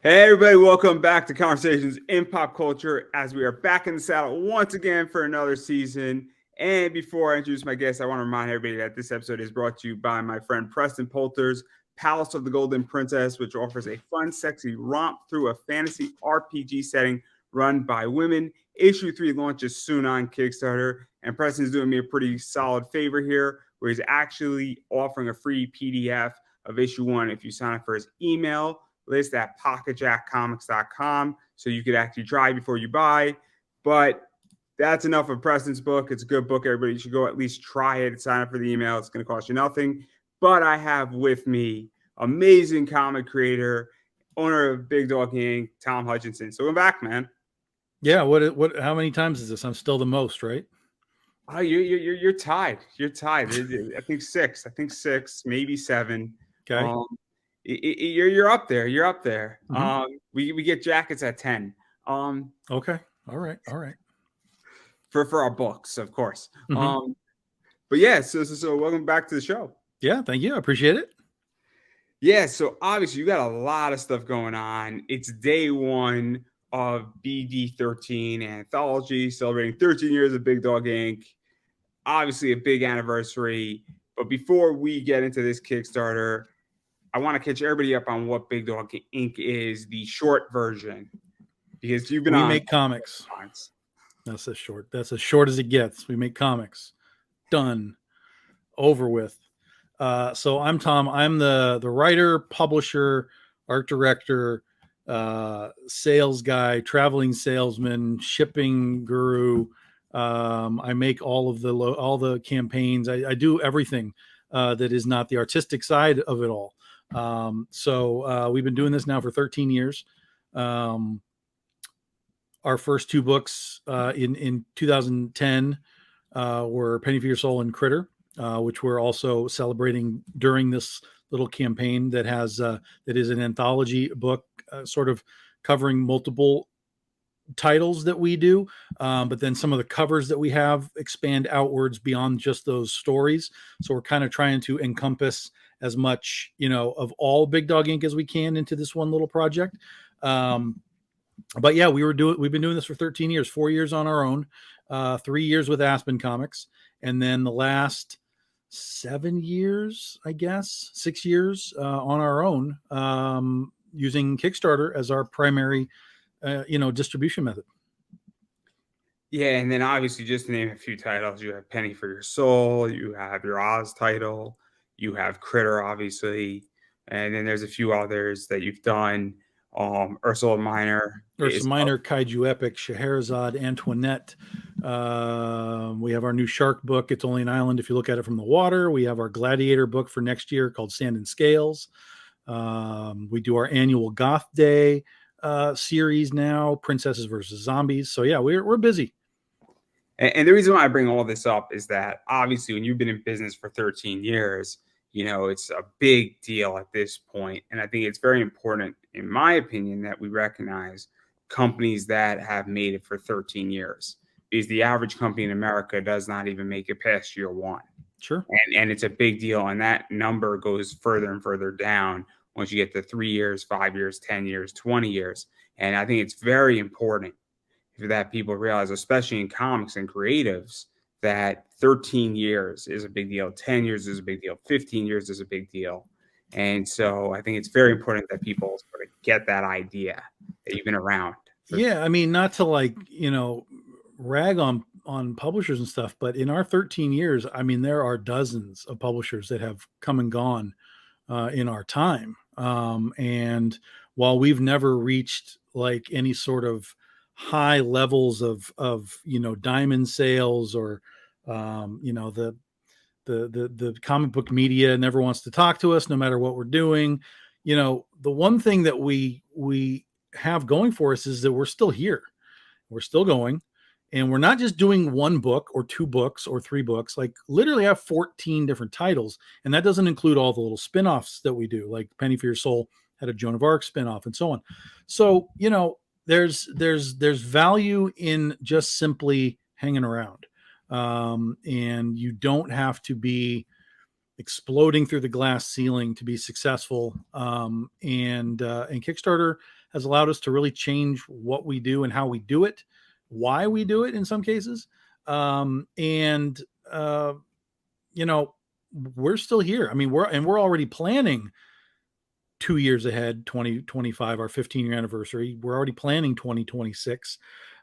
Hey everybody, welcome back to Conversations in Pop Culture as we are back in the saddle once again for another season. And before I introduce my guest, I want to remind everybody that this episode is brought to you by my friend Preston Poulter's Palace of the Golden Princess, which offers a fun, sexy romp through a fantasy RPG setting run by women. Issue 3 launches soon on Kickstarter, and Preston's doing me a pretty solid favor here, where he's actually offering a free PDF of issue 1 if you sign up for his email list at pocketjackcomics.com, so you could actually try before you buy. But that's enough of Preston's book. It's a good book. Everybody should go at least try it. Sign up for the email. It's going to cost you nothing. But I have with me amazing comic creator, owner of Big Dog Inc., Tom Hutchison. So we're back, man. Yeah. What? How many times is this? I'm still the most, right? Oh, you're tied. You're tied. I think six, maybe 7. Okay. You're up there. You're up there. Mm-hmm. We get jackets at 10. Okay. All right. For our books, of course. Mm-hmm. But yeah, so welcome back to the show. Yeah, thank you. I appreciate it. Yeah, so obviously you got a lot of stuff going on. It's day 1 of BD13 anthology, celebrating 13 years of Big Dog Inc. Obviously a big anniversary. But before we get into this Kickstarter, I want to catch everybody up on what Big Dog Inc. is, the short version, because you've been on. We make comics. That's as short as it gets. We make comics. Done. Over with. So I'm Tom. I'm the writer, publisher, art director, sales guy, traveling salesman, shipping guru. I make all the campaigns. I do everything that is not the artistic side of it all. So we've been doing this now for 13 years. Our first 2 books in 2010 were Penny for Your Soul and Critter, which we're also celebrating during this little campaign that has that is an anthology book, sort of covering multiple titles that we do, but then some of the covers that we have expand outwards beyond just those stories. So we're kind of trying to encompass as much, of all Big Dog Inc. as we can into this one little project. But yeah, we've been doing this for 13 years, 4 years on our own, 3 years with Aspen Comics. And then the last 7 years, I guess, 6 years on our own, using Kickstarter as our primary, distribution method. Yeah, and then obviously, just to name a few titles, you have Penny for Your Soul, you have your Oz title, you have Critter, obviously, and then there's a few others that you've done. Ursa Minor, Kaiju Epic, Scheherazade, Antoinette. We have our new shark book, It's Only an Island If You Look at It from the Water. We have our Gladiator book for next year called Sand and Scales. We do our annual Goth Day series now, Princesses versus Zombies. So yeah, we're busy. And the reason why I bring all this up is that obviously when you've been in business for 13 years, it's a big deal at this point. And I think it's very important, in my opinion, that we recognize companies that have made it for 13 years. Because the average company in America does not even make it past year 1. Sure. And it's a big deal. And that number goes further and further down once you get to 3 years, 5 years, 10 years, 20 years. And I think it's very important that people realize, especially in comics and creatives, that 13 years is a big deal, 10 years is a big deal, 15 years is a big deal. And so I think it's very important that people sort of get that idea that you've been around. Yeah, I mean, not to rag on publishers and stuff, but in our 13 years, I mean, there are dozens of publishers that have come and gone in our time. And while we've never reached like any sort of high levels of diamond sales or the comic book media never wants to talk to us no matter what we're doing. The one thing that we have going for us is that we're still here. We're still going, and we're not just doing 1 book or 2 books or 3 books. Like literally I have 14 different titles, and that doesn't include all the little spin-offs that we do. Like Penny for Your Soul had a Joan of Arc spin-off and so on. So, there's value in just simply hanging around. And you don't have to be exploding through the glass ceiling to be successful. And Kickstarter has allowed us to really change what we do and how we do it, why we do it in some cases. And, you know, we're still here. I mean, we're already planning 2 years ahead, 2025, our 15-year anniversary. We're already planning 2026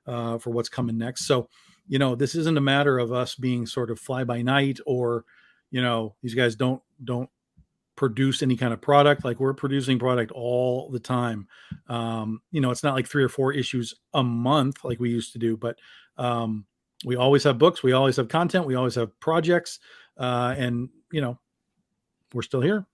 for what's coming next. So, you know, this isn't a matter of us being sort of fly by night, or, you know, these guys don't produce any kind of product. Like, we're producing product all the time. You know, it's not like 3 or 4 issues a month like we used to do, but we always have books, we always have content, we always have projects, and, you know, we're still here.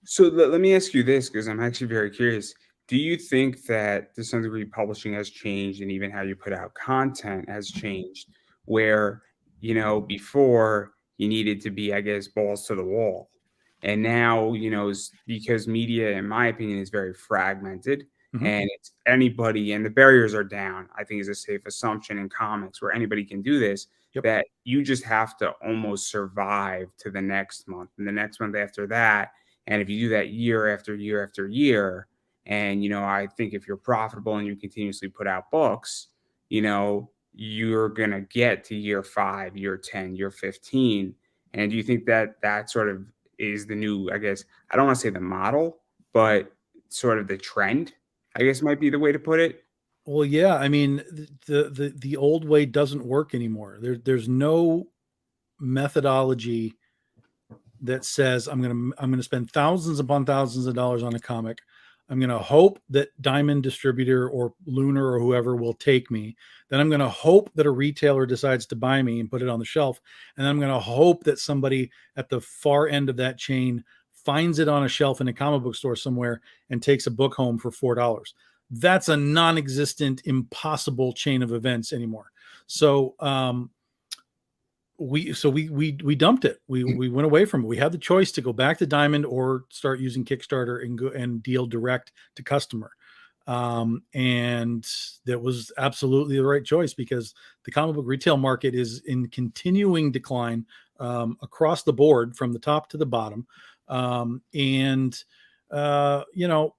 So let me ask you this, because I'm actually very curious. Do you think that to some degree publishing has changed, and even how you put out content has changed, where, before you needed to be, I guess, balls to the wall. And now, because media, in my opinion, is very fragmented, Mhm. and it's anybody, and the barriers are down, I think is a safe assumption in comics, where anybody can do this, Yep. that you just have to almost survive to the next month and the next month after that. And if you do that year after year after year, and I think if you're profitable and you continuously put out books, you're gonna get to year 5, year 10, year 15. And do you think that that sort of is the new, I guess, I don't want to say the model, but sort of the trend, I guess might be the way to put it? Well, yeah, I mean, the old way doesn't work anymore. There's no methodology that says I'm gonna spend thousands upon thousands of dollars on a comic. I'm gonna hope that Diamond Distributor or Lunar or whoever will take me. Then I'm gonna hope that a retailer decides to buy me and put it on the shelf. And I'm gonna hope that somebody at the far end of that chain finds it on a shelf in a comic book store somewhere and takes a book home for $4. That's a non-existent, impossible chain of events anymore. So we dumped it. We went away from it. We had the choice to go back to Diamond or start using Kickstarter and go and deal direct to customer. And that was absolutely the right choice, because the comic book retail market is in continuing decline across the board from the top to the bottom. And you know,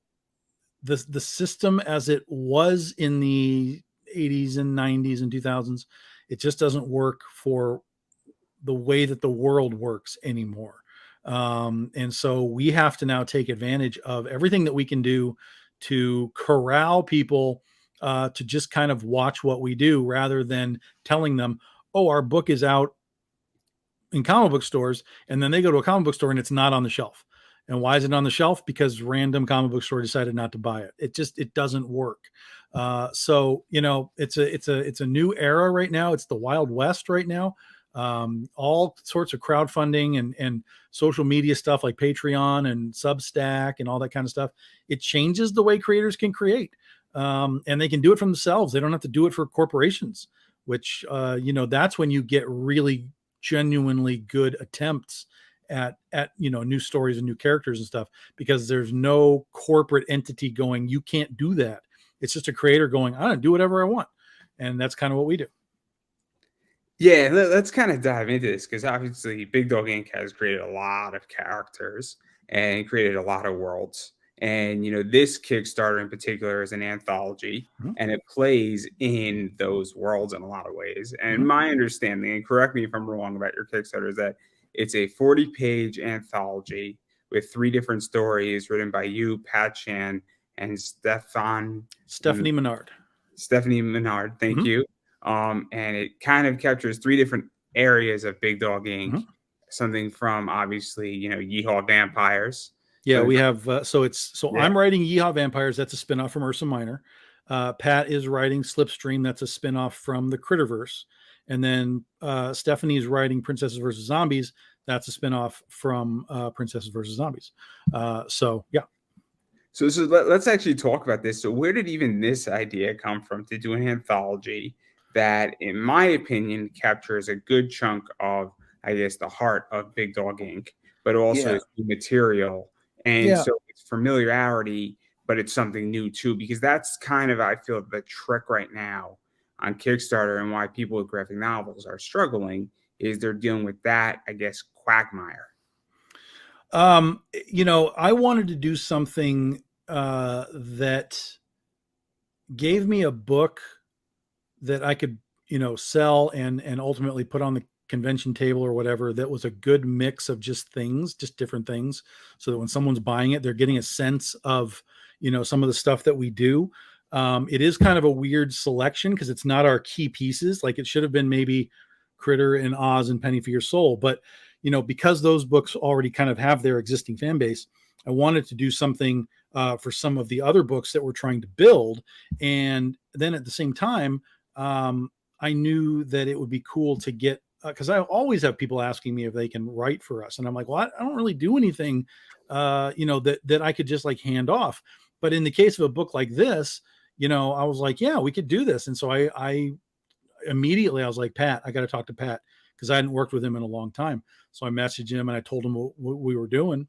the system as it was in the 80s and 90s and 2000s, it just doesn't work for the way that the world works anymore. And so we have to now take advantage of everything that we can do to corral people to just kind of watch what we do, rather than telling them, oh, our book is out in comic book stores, and then they go to a comic book store and it's not on the shelf. And why is it on the shelf? Because random comic book store decided not to buy it. It doesn't work. So you know, it's a new era right now. It's the Wild West right now. All sorts of crowdfunding and social media stuff like Patreon and Substack and all that kind of stuff. It changes the way creators can create, and they can do it for themselves. They don't have to do it for corporations, which you know, that's when you get really genuinely good attempts at new stories and new characters and stuff, because there's no corporate entity going, you can't do that. It's just a creator going, I don't do whatever I want. And that's kind of what we do. Yeah, let's kind of dive into this, because obviously Big Dog Inc. has created a lot of characters and created a lot of worlds. And this Kickstarter in particular is an anthology, Mhm. and it plays in those worlds in a lot of ways. And Mhm. my understanding, and correct me if I'm wrong about your Kickstarter, is that it's a 40-page anthology with 3 different stories written by you, Pat Chan, and Stephanie Menard. Stephanie Menard. Thank Mhm. you. And it kind of captures 3 different areas of Big Dog Inc. Mhm. Something from obviously, Yeehaw Vampires. Yeah, Something we from, have. So yeah. I'm writing Yeehaw Vampires. That's a spinoff from Ursa Minor. Pat is writing Slipstream. That's a spinoff from the Critterverse. And then Stephanie is writing Princesses versus Zombies. That's a spinoff from Princesses versus Zombies. So yeah. So let's actually talk about this. So where did even this idea come from to do an anthology that, in my opinion, captures a good chunk of, I guess, the heart of Big Dog Inc., but also Yeah. is new material. And Yeah. so it's familiarity, but it's something new too, because that's kind of, I feel, the trick right now on Kickstarter, and why people with graphic novels are struggling is they're dealing with that, I guess, quagmire. You know, I wanted to do something that gave me a book that I could, sell and ultimately put on the convention table or whatever, that was a good mix of just different things, so that when someone's buying it, they're getting a sense of, some of the stuff that we do. It is kind of a weird selection because it's not our key pieces. Like, it should have been maybe Critter and Oz and Penny for Your Soul, but because those books already kind of have their existing fan base, I wanted to do something for some of the other books that we're trying to build. And then at the same time, I knew that it would be cool to get, because I always have people asking me if they can write for us. And I'm like, well, I don't really do anything, that I could just like hand off. But in the case of a book like this, I was like, yeah, we could do this. And so I immediately, I was like, Pat, I got to talk to Pat, because I hadn't worked with him in a long time. So I messaged him and I told him what we were doing.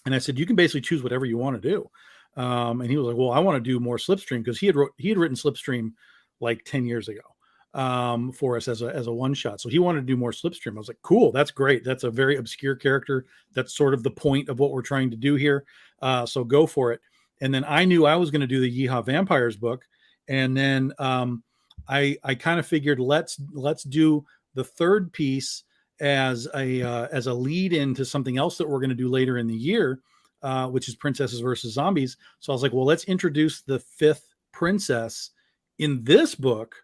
And I said, you can basically choose whatever you want to do. And he was like, well, I want to do more Slipstream, because he had written Slipstream like 10 years ago for us as a one shot. So he wanted to do more Slipstream. I was like, cool, that's great. That's a very obscure character. That's sort of the point of what we're trying to do here. So go for it. And then I knew I was going to do the Yeehaw Vampires book. And then I kind of figured let's do the third piece as a lead into something else that we're going to do later in the year, which is Princesses versus Zombies. So I was like, well, let's introduce the fifth princess in this book,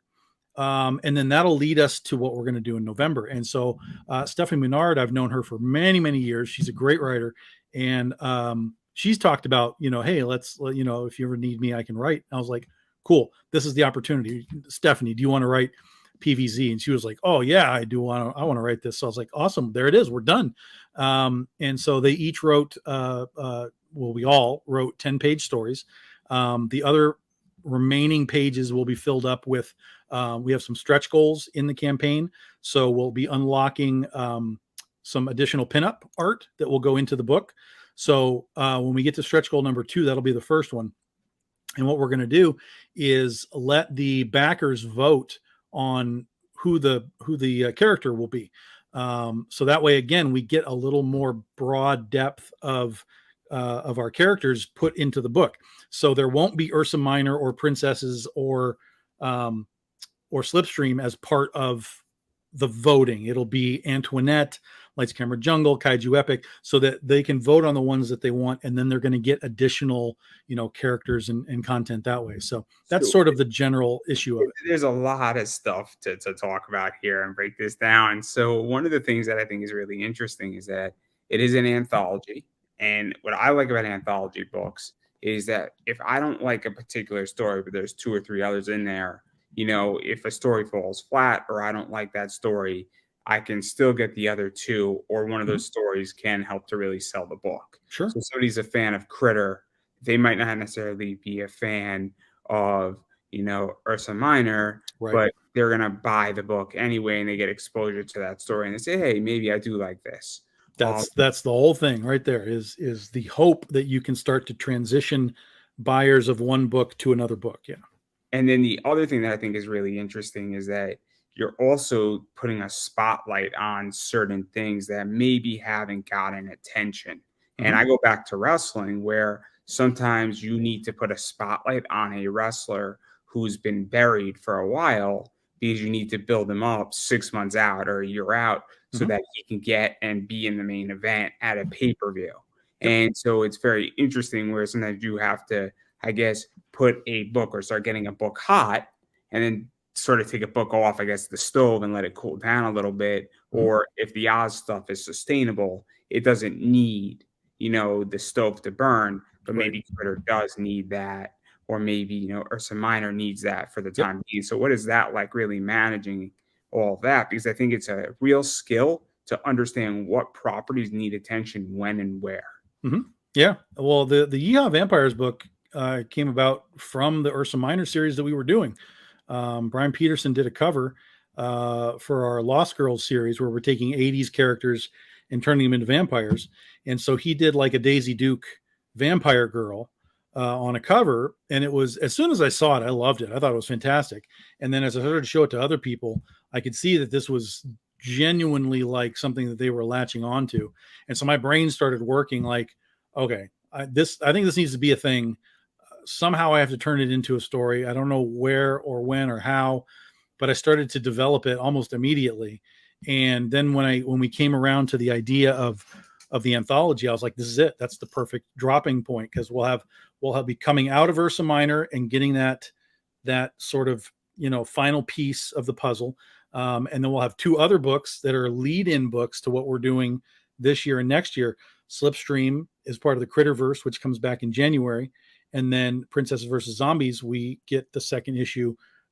and then that'll lead us to what we're going to do in November. And so Stephanie Menard, I've known her for many, many years. She's a great writer, and she's talked about, hey, let's, if you ever need me, I can write. And I was like, cool, this is the opportunity. Stephanie, do you want to write PVZ? And she was like, oh yeah, I want to write this. So I was like, awesome, there it is, we're done. And so they each wrote, we all wrote 10-page stories. The other remaining pages will be filled up with, we have some stretch goals in the campaign. So we'll be unlocking some additional pinup art that will go into the book. So when we get to stretch goal number 2, that'll be the first one. And what we're going to do is let the backers vote on who the character will be. So that way, again, we get a little more broad depth of our characters put into the book. So there won't be Ursa Minor or princesses or Slipstream as part of the voting. It'll be Antoinette, Lights Camera Jungle, Kaiju Epic, so that they can vote on the ones that they want, and then they're going to get additional, characters and content that way. So that's sort of the general issue of it. There's a lot of stuff to talk about here and break this down. So one of the things that I think is really interesting is that it is an anthology. And what I like about anthology books is that if I don't like a particular story, but there's 2 or 3 others in there, if a story falls flat or I don't like that story, I can still get the other 2, or one of those stories can help to really sell the book. Sure. So somebody's a fan of Critter, they might not necessarily be a fan of, Ursa Minor, Right. but they're going to buy the book anyway, and they get exposure to that story, and they say, hey, maybe I do like this. That's the whole thing right there, is the hope that you can start to transition buyers of one book to another book. Yeah. And then the other thing that I think is really interesting is that you're also putting a spotlight on certain things that maybe haven't gotten attention. Mm-hmm. And I go back to wrestling, where sometimes you need to put a spotlight on a wrestler who's been buried for a while, because you need to build him up 6 months out or a year out, so that he can get and be in the main event at a pay-per-view. And so it's very interesting where sometimes you have to, I guess, put a book or start getting a book hot, and then sort of take a book off, I guess, the stove and let it cool down a little bit. Or if the Oz stuff is sustainable, it doesn't need, the stove to burn, but maybe Critter does need that, or maybe, Ursa Minor needs that for the time being. So what is that like, really managing all of that? Because I think it's a real skill to understand what properties need attention when and where. Mm-hmm. Yeah. Well, the Yeehaw Vampires book came about from the Ursa Minor series that we were doing. Brian Peterson did a cover for our Lost Girls series, where we're taking 80s characters and turning them into vampires. And so he did like a Daisy Duke vampire girl on a cover. And it was, as soon as I saw it, I loved it. I thought it was fantastic. And then as I started to show it to other people, I could see that this was genuinely like something that they were latching onto. And so my brain started working like, okay, I think this needs to be a thing. somehow I have to turn it into a story. I don't know where or when or how, but I started to develop it almost immediately. And then when we came around to the idea of the anthology, I was like, this is it. That's the perfect dropping point, because we'll be coming out of Ursa Minor and getting that sort of, final piece of the puzzle. And then we'll have 2 other books that are lead-in books to what we're doing this year and next year. Slipstream is part of the Critterverse, which comes back in January. And then Princesses versus Zombies, we get the second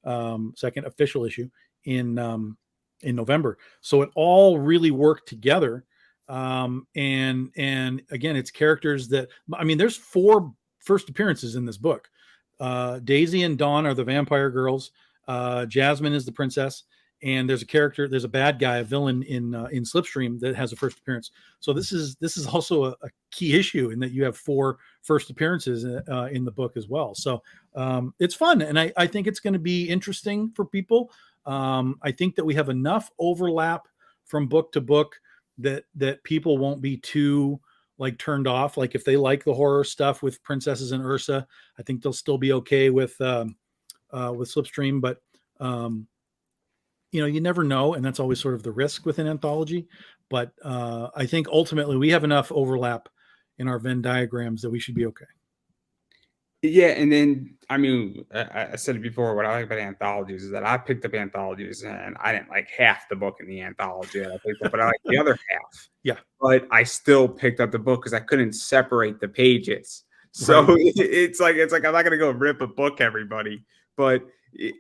official issue in November. So it all really worked together. And again, it's characters that, there's 4 first appearances in this book. Daisy and Dawn are the vampire girls. Jasmine is the princess. And there's a bad guy, a villain in Slipstream that has a first appearance. So this is also a key issue, in that you have 4 first appearances in the book as well. So it's fun, and I think it's going to be interesting for people. I think that we have enough overlap from book to book that people won't be too turned off. Like, if they like the horror stuff with Princesses and Ursa, I think they'll still be okay with Slipstream. But you never know, and that's always sort of the risk with an anthology. But I think ultimately we have enough overlap in our Venn diagrams that we should be okay. Yeah, and then I said it before. What I like about anthologies is that I picked up anthologies and I didn't like half the book in the anthology that I picked up, but I like the other half. Yeah, but I still picked up the book because I couldn't separate the pages. So right. it's like I'm not gonna go rip a book, everybody. But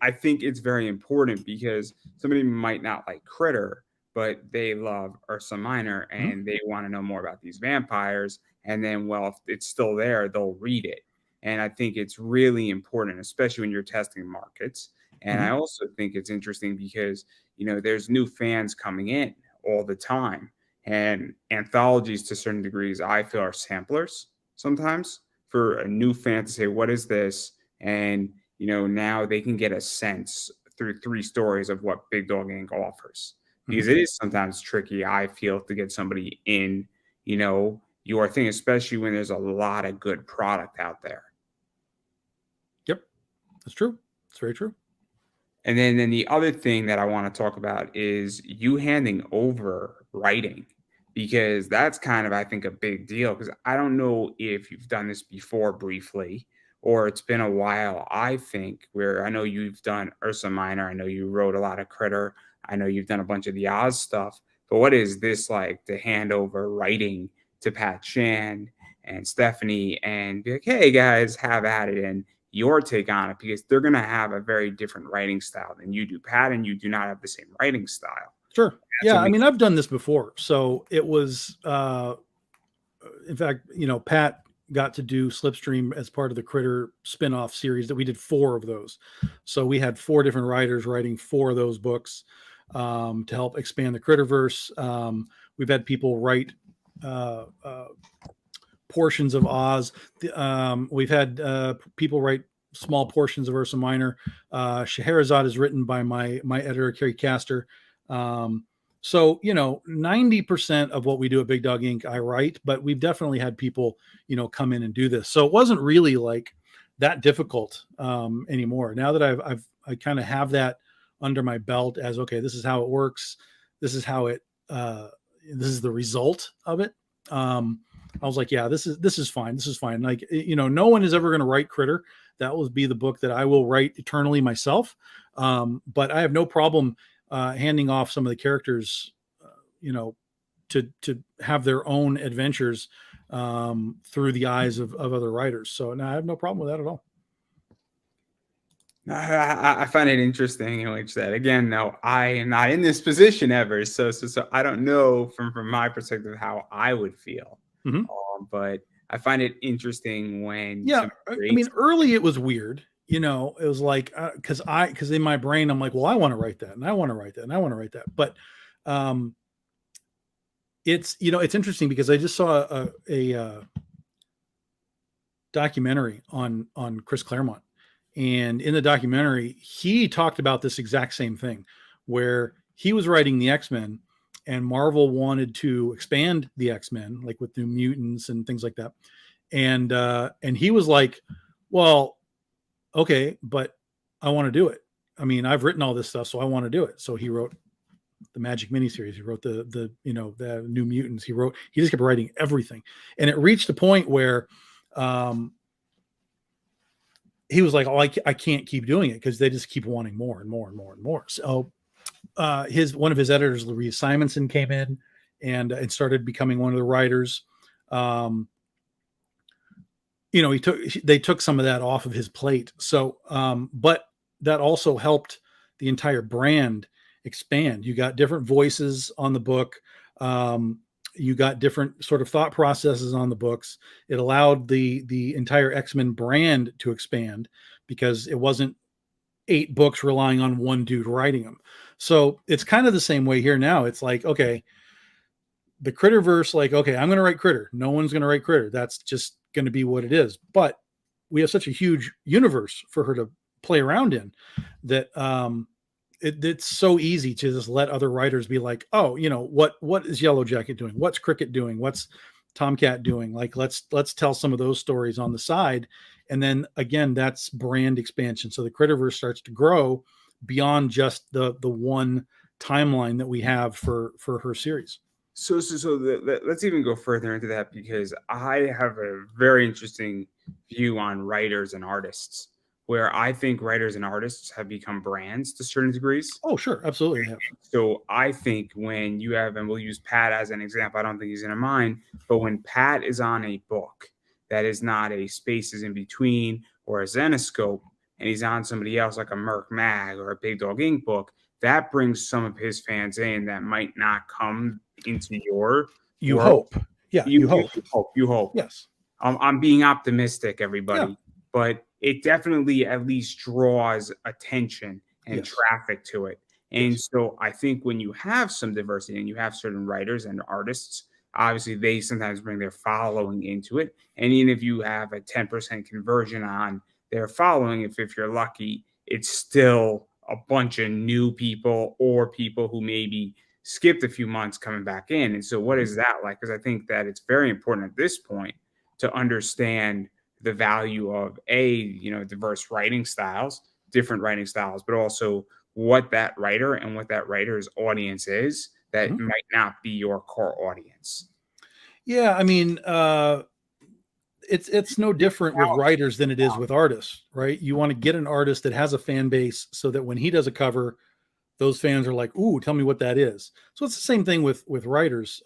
I think it's very important, because somebody might not like Critter, but they love Ursa Minor and they want to know more about these vampires. And then, well, if it's still there, they'll read it. And I think it's really important, especially when you're testing markets. And I also think it's interesting because, there's new fans coming in all the time. And anthologies, to certain degrees, I feel, are samplers sometimes for a new fan to say, what is this? And, now they can get a sense through 3 stories of what Big Dog Inc. offers. Because it is sometimes tricky, I feel, to get somebody in, your thing, especially when there's a lot of good product out there. Yep, that's true. It's very true. And then the other thing that I want to talk about is you handing over writing, because that's kind of, I think, a big deal. Because I don't know if you've done this before briefly, or it's been a while, I think, where I know you've done Ursa Minor. I know you wrote a lot of Critter. I know you've done a bunch of the Oz stuff. But what is this like, to hand over writing to Pat Shand and Stephanie and be like, hey, guys, have at it, and your take on it? Because they're going to have a very different writing style than you do, Pat, and you do not have the same writing style. Sure. Yeah, I've done this before. So it was, in fact, Pat got to do Slipstream as part of the Critter spin-off series that we did 4 of those. So we had 4 different writers writing 4 of those books to help expand the Critterverse. We've had people write portions of Oz. We've had people write small portions of Ursa Minor. Scheherazade is written by my editor, Carrie Castor. So, 90% of what we do at Big Dog Inc. I write, but we've definitely had people, come in and do this. So it wasn't really like that difficult anymore. Now that I kind of have that under my belt as, okay, this is how it works. This is how this is the result of it. I was like, yeah, this is fine. This is fine. Like, no one is ever going to write Critter. That will be the book that I will write eternally myself. But I have no problem handing off some of the characters, to have their own adventures through the eyes of other writers. So no, I have no problem with that at all. I find it interesting, which that, again, no, I am not in this position ever. So I don't know from my perspective how I would feel. But I find it interesting when. Yeah. Early it was weird. It was like, because in my brain, I'm like, well, I want to write that, and I want to write that, and I want to write that. But it's interesting because I just saw a documentary on Chris Claremont, and in the documentary, he talked about this exact same thing, where he was writing the X-Men, and Marvel wanted to expand the X-Men, like with New Mutants and things like that, and he was like, Well, okay, but I want to do it. I mean, I've written all this stuff, so I want to do it. So he wrote the Magic miniseries. He wrote the the New Mutants. He just kept writing everything, and it reached a point where he was like, "Oh, I can't keep doing it because they just keep wanting more and more and more and more." So one of his editors, Louise Simonson, came in and started becoming one of the writers. They took some of that off of his plate. So, but that also helped the entire brand expand. You got different voices on the book. You got different sort of thought processes on the books. It allowed the entire X-Men brand to expand because it wasn't 8 books relying on one dude writing them. So it's kind of the same way here now. It's like, okay, the Critterverse, like, okay, I'm going to write Critter. No one's going to write Critter. That's just going to be what it is. But we have such a huge universe for her to play around in that it's so easy to just let other writers be like, oh, what is Yellow Jacket doing? What's Cricket doing? What's Tomcat doing? Like, let's tell some of those stories on the side. And then again, that's brand expansion. So the Critterverse starts to grow beyond just the one timeline that we have for her series. Let's even go further into that, because I have a very interesting view on writers and artists, where I think writers and artists have become brands to certain degrees. Oh, sure. Absolutely. Yeah. So I think when you have, and we'll use Pat as an example, I don't think he's in a mind, but when Pat is on a book that is not a Spaces in Between or a Zenoscope, and he's on somebody else like a Merc Mag or a Big Dog Inc. book, that brings some of his fans in that might not come into your You world. hope. Yeah, you hope. You hope. Yes. I'm being optimistic, everybody. Yeah. But it definitely at least draws attention and Yes. traffic to it. And Yes. so I think when you have some diversity and you have certain writers and artists, obviously they sometimes bring their following into it. And even if you have a 10% conversion on their following, if you're lucky, it's still a bunch of new people or people who maybe skipped a few months coming back in. And so what is that like? Because I think that it's very important at this point to understand the value of diverse writing styles, different writing styles, but also what that writer and what that writer's audience is that might not be your core audience. Yeah, I mean, it's no different with writers than it is with artists, right? You want to get an artist that has a fan base so that when he does a cover, those fans are like, "Ooh, tell me what that is." So it's the same thing with writers.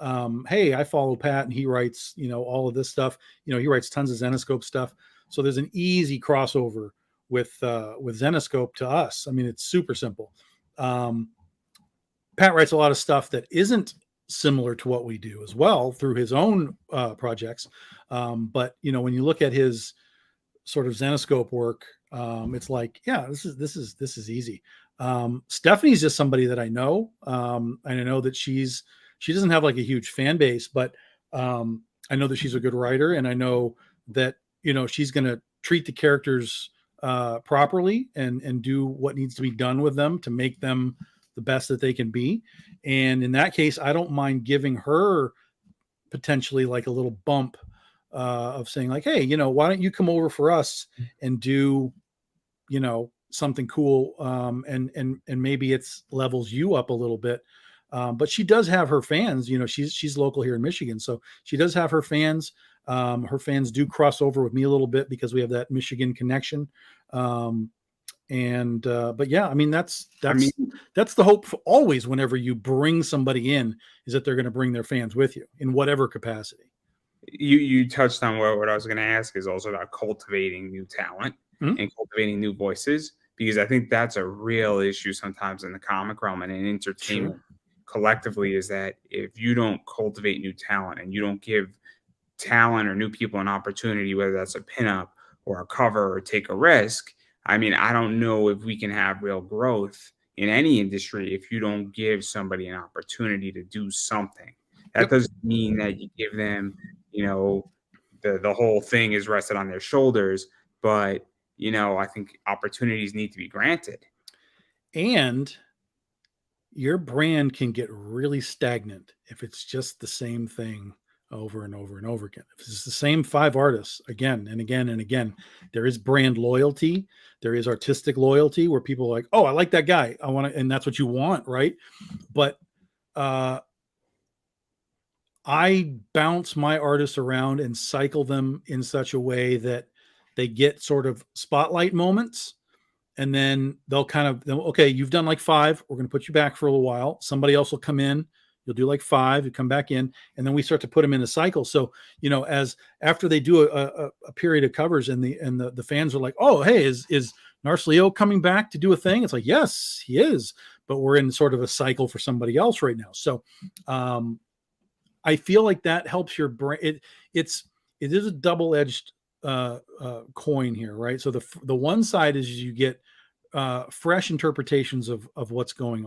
Hey, I follow Pat, and he writes, all of this stuff. He writes tons of Zenoscope stuff. So there's an easy crossover with Zenoscope to us. I mean, it's super simple. Pat writes a lot of stuff that isn't similar to what we do as well through his own projects. But when you look at his sort of Zenoscope work, it's like, yeah, this is easy. Stephanie's just somebody that I know. And I know that she doesn't have like a huge fan base, but I know that she's a good writer, and I know that she's going to treat the characters properly and do what needs to be done with them to make them the best that they can be. And in that case, I don't mind giving her potentially like a little bump of saying like, hey, why don't you come over for us and do, something cool. And maybe it's levels you up a little bit. But she does have her fans, she's local here in Michigan. So she does have her fans. Her fans do cross over with me a little bit because we have that Michigan connection. But yeah, I mean, that's the hope for always whenever you bring somebody in, is that they're going to bring their fans with you in whatever capacity. You touched on what I was going to ask is also about cultivating new talent and cultivating new voices, because I think that's a real issue sometimes in the comic realm and in entertainment collectively, is that if you don't cultivate new talent and you don't give talent or new people an opportunity, whether that's a pinup or a cover or take a risk, I mean, I don't know if we can have real growth in any industry if you don't give somebody an opportunity to do something. That doesn't mean that you give them, the whole thing is rested on their shoulders, but I think opportunities need to be granted. And your brand can get really stagnant if it's just the same thing over and over and over again. If it's the same 5 artists again and again and again, there is brand loyalty. There is artistic loyalty where people are like, oh, I like that guy. I want to, and that's what you want, right? But I bounce my artists around and cycle them in such a way that they get sort of spotlight moments, and then they'll kind of, okay, you've done like 5. We're going to put you back for a little while. Somebody else will come in. You'll do like 5. You come back in, and then we start to put them in a cycle. So, as after they do a period of covers, and the fans are like, oh, hey, is Narsleo coming back to do a thing? It's like, yes, he is, but we're in sort of a cycle for somebody else right now. So, I feel like that helps your brain. It is a double-edged coin here, right? So the one side is you get fresh interpretations of what's going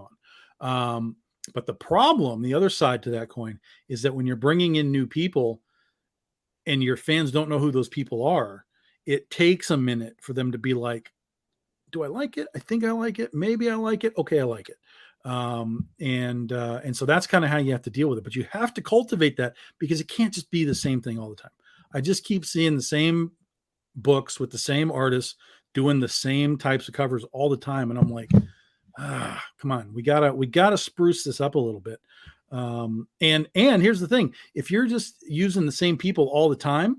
on. But the problem, the other side to that coin, is that when you're bringing in new people and your fans don't know who those people are, it takes a minute for them to be like, do I like it? I think I like it. Maybe I like it. Okay, I like it. And so that's kind of how you have to deal with it. But you have to cultivate that, because it can't just be the same thing all the time. I just keep seeing the same books with the same artists doing the same types of covers all the time, and I'm like, come on, we gotta spruce this up a little bit. And here's the thing: if you're just using the same people all the time,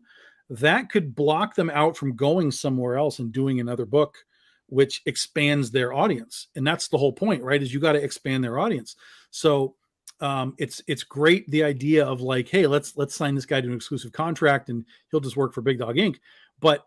that could block them out from going somewhere else and doing another book, which expands their audience. And that's the whole point, right? Is you got to expand their audience. So it's great, the idea of like, hey, let's sign this guy to an exclusive contract and he'll just work for Big Dog Inc. But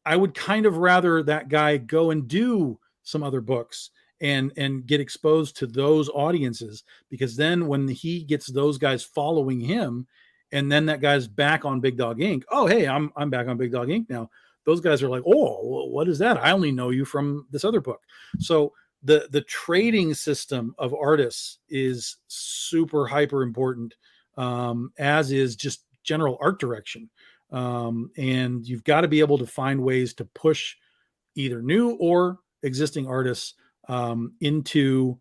I would kind of rather that guy go and do some other books and get exposed to those audiences, because then when he gets those guys following him, and then that guy's back on Big Dog Inc. Oh, hey, I'm back on Big Dog Inc. now. Those guys are like, oh, what is that? I only know you from this other book. So the trading system of artists is super hyper important, as is just general art direction. And you've got to be able to find ways to push either new or existing artists into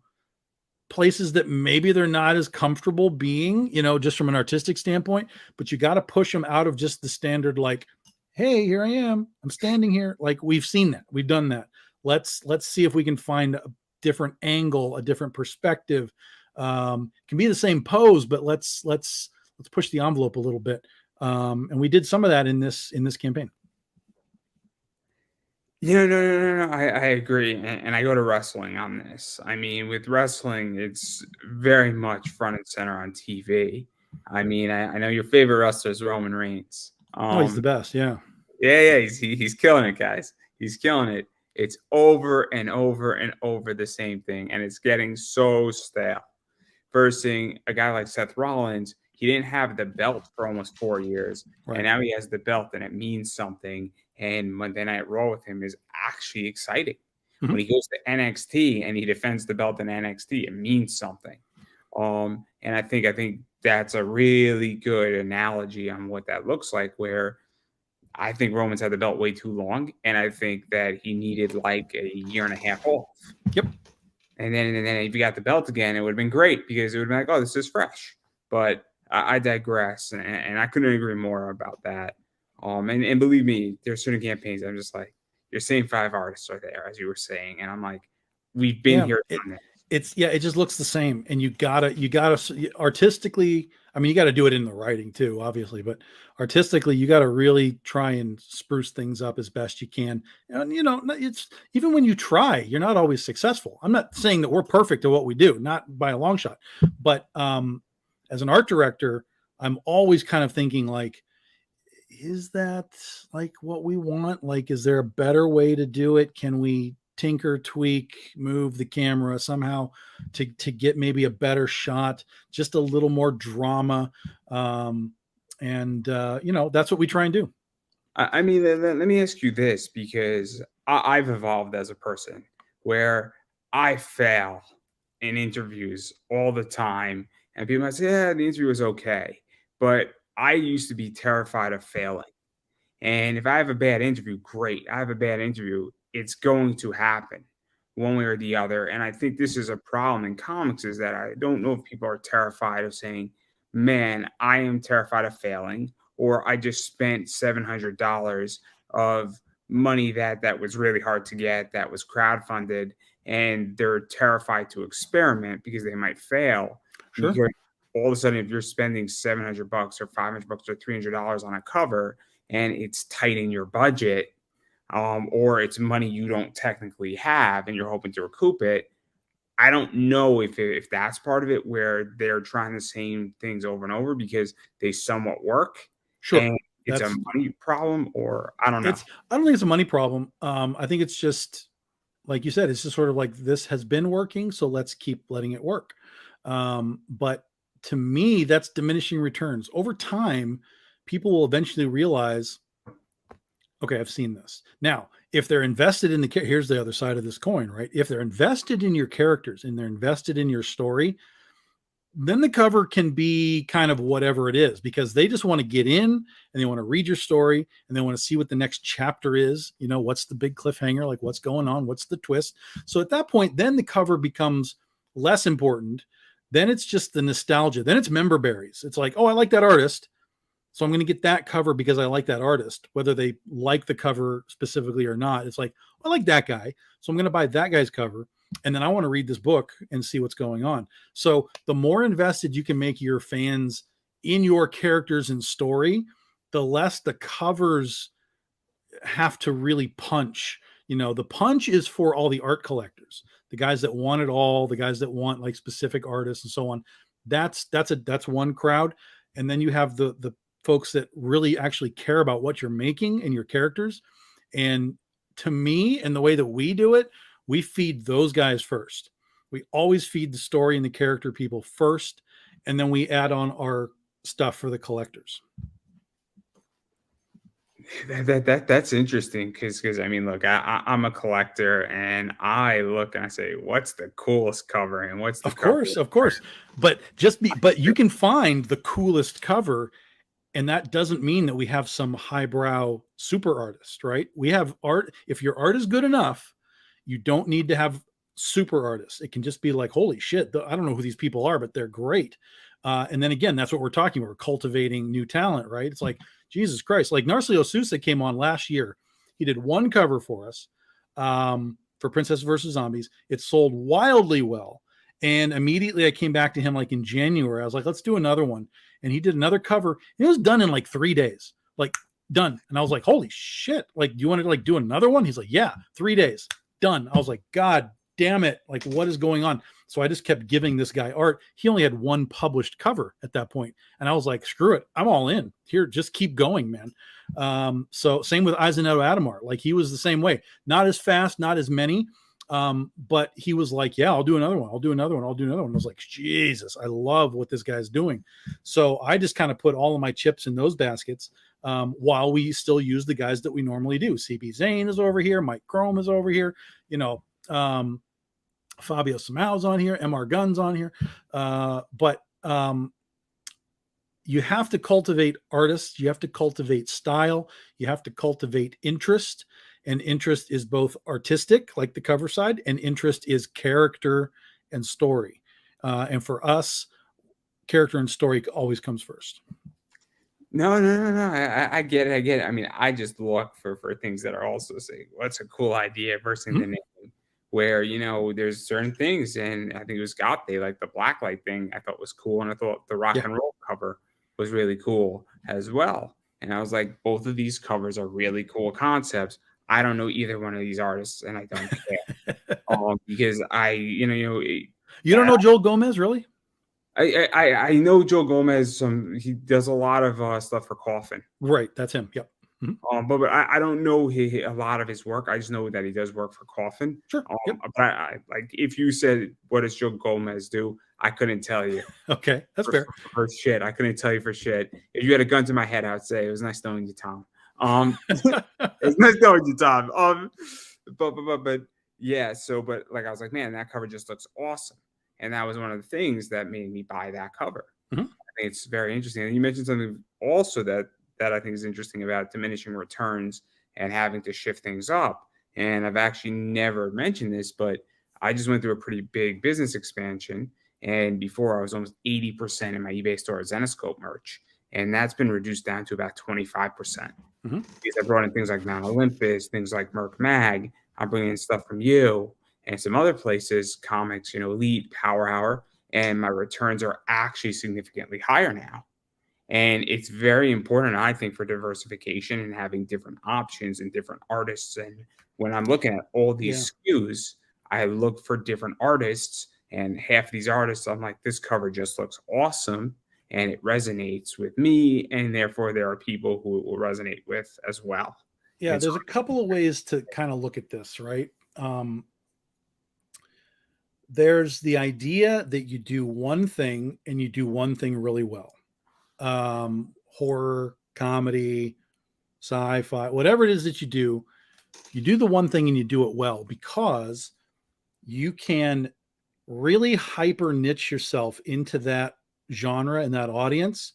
places that maybe they're not as comfortable being, just from an artistic standpoint, but you got to push them out of just the standard, like, hey, here I am, I'm standing here. Like, we've seen that, we've done that. Let's see if we can find a different angle, a different perspective. Can be the same pose, but let's push the envelope a little bit. And we did some of that in this campaign. No. I agree. And I go to wrestling on this. I mean, with wrestling, it's very much front and center on TV. I mean, I know your favorite wrestler is Roman Reigns. He's the best. Yeah. Yeah. He's killing it, guys. He's killing it. It's over and over and over the same thing. And it's getting so stale. Versus a guy like Seth Rollins, he didn't have the belt for almost 4 years. Right. And now he has the belt, and it means something. And Monday Night Raw with him is actually exciting. Mm-hmm. When he goes to NXT and he defends the belt in NXT, it means something. And I think that's a really good analogy on what that looks like, where I think Roman's had the belt way too long, and I think that he needed like a year and a half off. Yep. And then if you got the belt again, it would have been great, because it would have been like, oh, this is fresh. But I digress, and I couldn't agree more about that. And believe me, there's certain campaigns I'm just like, your same 5 artists are there, as you were saying, and I'm like, we've been here. It just looks the same, and you gotta artistically. I mean, you got to do it in the writing too, obviously, but artistically, you got to really try and spruce things up as best you can. And it's, even when you try, you're not always successful. I'm not saying that we're perfect at what we do, not by a long shot, but as an art director, I'm always kind of thinking like, is that like what we want? Like, is there a better way to do it? Can we tinker, tweak, move the camera somehow to get maybe a better shot, just a little more drama? That's what we try and do. I mean, let me ask you this, because I've evolved as a person where I fail in interviews all the time, and people might say, yeah, the interview was okay, but I used to be terrified of failing. And if I have a bad interview, great. I have a bad interview, it's going to happen one way or the other. And I think this is a problem in comics, is that I don't know if people are terrified of saying, man, I am terrified of failing, or I just spent $700 of money that was really hard to get, that was crowdfunded, and they're terrified to experiment because they might fail. Sure. Because all of a sudden, if you're spending $700 or $500 or $300 on a cover and it's tight in your budget, or it's money you don't technically have and you're hoping to recoup it, I don't know if that's part of it, where they're trying the same things over and over because they somewhat work, Sure. and it's a That's money problem, or I don't know. I don't think it's a money problem. I think it's just like you said, it's just sort of like this has been working, so let's keep letting it work. But to me, that's diminishing returns. Over time, people will eventually realize, okay, I've seen this. Now, if they're invested in here's the other side of this coin, right? If they're invested in your characters and they're invested in your story, then the cover can be kind of whatever it is, because they just want to get in and they want to read your story and they want to see what the next chapter is. You know, what's the big cliffhanger? Like, what's going on? What's the twist? So at that point, then the cover becomes less important. Then it's just the nostalgia. Then it's member berries. It's like, oh, I like that artist, so I'm going to get that cover because I like that artist, whether they like the cover specifically or not. It's like, I like that guy, so I'm going to buy that guy's cover. And then I want to read this book and see what's going on. So the more invested you can make your fans in your characters and story, the less the covers have to really punch. You know, the punch is for all the art collectors, the guys that want it all, the guys that want like specific artists and so on. That's one crowd. And then you have the folks that really actually care about what you're making and your characters. And to me, and the way that we do it, we feed those guys first. We always feed the story and the character people first, and then we add on our stuff for the collectors. That's interesting, because I mean, look, I'm a collector, and I look and I say, what's the coolest cover, and what's the Of course, but but you can find the coolest cover, and that doesn't mean that we have some highbrow super artist, right? We have art. If your art is good enough, you don't need to have super artists. It can just be like, holy shit, I don't know who these people are, but they're great. And then again, that's what we're talking about. We're cultivating new talent, right? It's like, Jesus Christ. Like Narcio Sousa came on last year. He did one cover for us for Princess versus Zombies. It sold wildly well. And immediately I came back to him like in January. I was like, let's do another one. And he did another cover. It was done in like 3 days, like done. And I was like, holy shit. Like, do you want to like do another one? He's like, yeah, 3 days. Done. I was like, God damn it. Like, what is going on? So I just kept giving this guy art. He only had one published cover at that point. And I was like, screw it. I'm all in here. Just keep going, man. So same with Eisenetto Adamar. Like, he was the same way. Not as fast, not as many. But he was like, yeah, I'll do another one. I'll do another one. I'll do another one. I was like, Jesus, I love what this guy's doing. So I just kind of put all of my chips in those baskets. While we still use the guys that we normally do. CB Zane is over here. Mike Chrome is over here. You know, Fabio Samau's on here. MR Gunn's on here. But you have to cultivate artists. You have to cultivate style. You have to cultivate interest. And interest is both artistic, like the cover side, and interest is character and story. And for us, character and story always comes first. No. I get it. I get it. I mean, I just look for things that are also saying, what's a cool idea versus the name, where, you know, there's certain things. And I think it was Gotte, like the blacklight thing, I thought was cool. And I thought the rock and roll cover was really cool as well. And I was like, both of these covers are really cool concepts. I don't know either one of these artists, and I don't care. Because you don't know Joel Gomez, really? I know Joe Gomez. He does a lot of stuff for Coffin. Right, that's him. Yep. Mm-hmm. But I don't know a lot of his work. I just know that he does work for Coffin. Sure. Yep. But I like, if you said, what does Joe Gomez do? I couldn't tell you. Okay, that's fair. For shit, I couldn't tell you for shit. If you had a gun to my head, I would say it was nice knowing you, Tom. It's nice knowing you, Tom. But yeah. So, but like, I was like, man, that cover just looks awesome. And that was one of the things that made me buy that cover. I think it's very interesting. And you mentioned something also that I think is interesting about diminishing returns and having to shift things up. And I've actually never mentioned this, but I just went through a pretty big business expansion. And before I was almost 80% in my eBay store at Zenoscope merch. And that's been reduced down to about 25%. Mm-hmm. Because I brought in things like Mount Olympus, things like Merc Mag. I'm bringing in stuff from you and some other places, comics, Elite, Power Hour, and my returns are actually significantly higher now. And it's very important, I think, for diversification and having different options and different artists. And when I'm looking at all these SKUs, I look for different artists, and half of these artists, I'm like, this cover just looks awesome and it resonates with me. And therefore, there are people who it will resonate with as well. Yeah, And there's a couple of ways to kind of look at this, right? There's the idea that you do one thing and you do one thing really well. Horror, comedy, sci-fi, whatever it is that you do the one thing and you do it well, because you can really hyper niche yourself into that genre and that audience,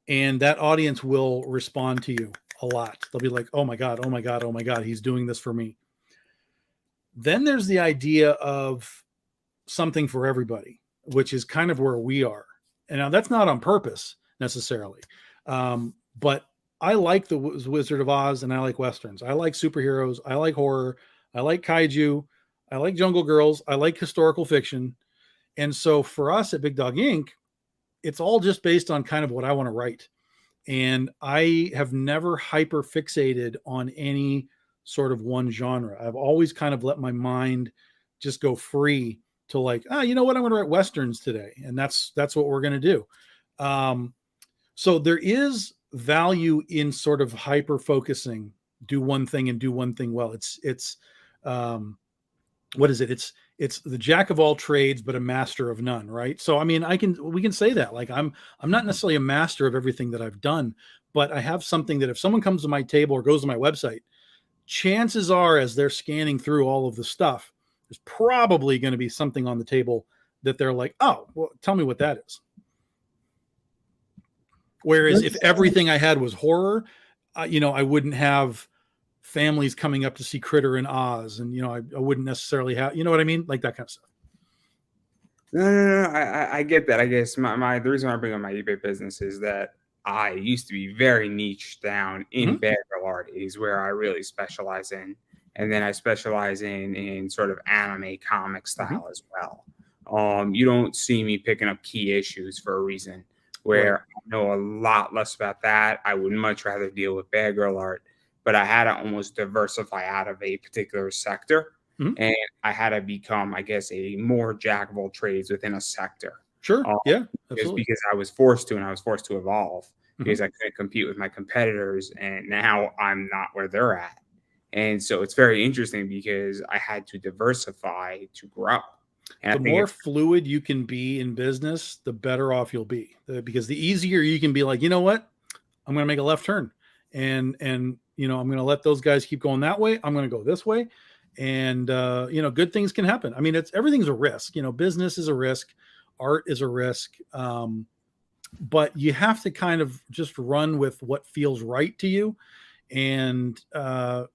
and that audience will respond to you a lot. They'll be like, oh my God, oh my God, oh my God, he's doing this for me. Then there's the idea of something for everybody, which is kind of where we are. And now that's not on purpose necessarily. But I like the Wizard of Oz and I like Westerns. I like superheroes. I like horror. I like kaiju. I like Jungle Girls. I like historical fiction. And so for us at Big Dog Inc., it's all just based on kind of what I want to write. And I have never hyper fixated on any sort of one genre. I've always kind of let my mind just go free to like, you know what? I'm going to write Westerns today. And that's what we're going to do. So there is value in sort of hyper focusing, do one thing and do one thing well. It's what is it? It's the jack of all trades, but a master of none. Right. So, I mean, we can say that, like, I'm not necessarily a master of everything that I've done, but I have something that if someone comes to my table or goes to my website, chances are, as they're scanning through all of the stuff, there's probably going to be something on the table that they're like, oh, well, tell me what that is. Whereas if everything I had was horror, I wouldn't have families coming up to see Critter in Oz, and I wouldn't necessarily have, you know what I mean, like that kind of stuff. No. I get that. I guess the reason why I bring up my eBay business is that I used to be very niche down in bad girl art is where I really specialize in, and then I specialize in sort of anime comic style as well. You don't see me picking up key issues for a reason. Where I know a lot less about that. I would much rather deal with bad girl art, but I had to almost diversify out of a particular sector. And I had to become, I guess, a more jack of all trades within a sector. Sure. Yeah, absolutely. Because I was forced to, and I was forced to evolve because I couldn't compete with my competitors. And now I'm not where they're at. And so it's very interesting because I had to diversify to grow. And the more fluid you can be in business, the better off you'll be, because the easier you can be like, you know what, I'm going to make a left turn and I'm going to let those guys keep going that way. I'm going to go this way. And, good things can happen. I mean, everything's a risk, business is a risk. Art is a risk. But you have to kind of just run with what feels right to you. And, and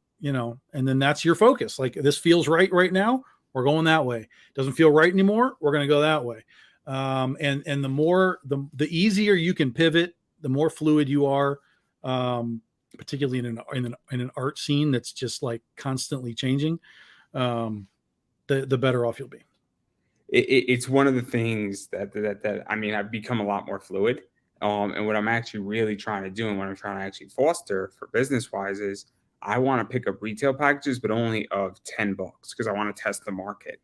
then that's your focus. Like, this feels right now. We're going that way. Doesn't feel right anymore. We're going to go that way. And the easier you can pivot, the more fluid you are, particularly in an art scene that's just like constantly changing, the better off you'll be. It's one of the things that I mean, I've become a lot more fluid. And what I'm actually really trying to do and what I'm trying to actually foster for business wise is I want to pick up retail packages, but only of 10 books because I want to test the market.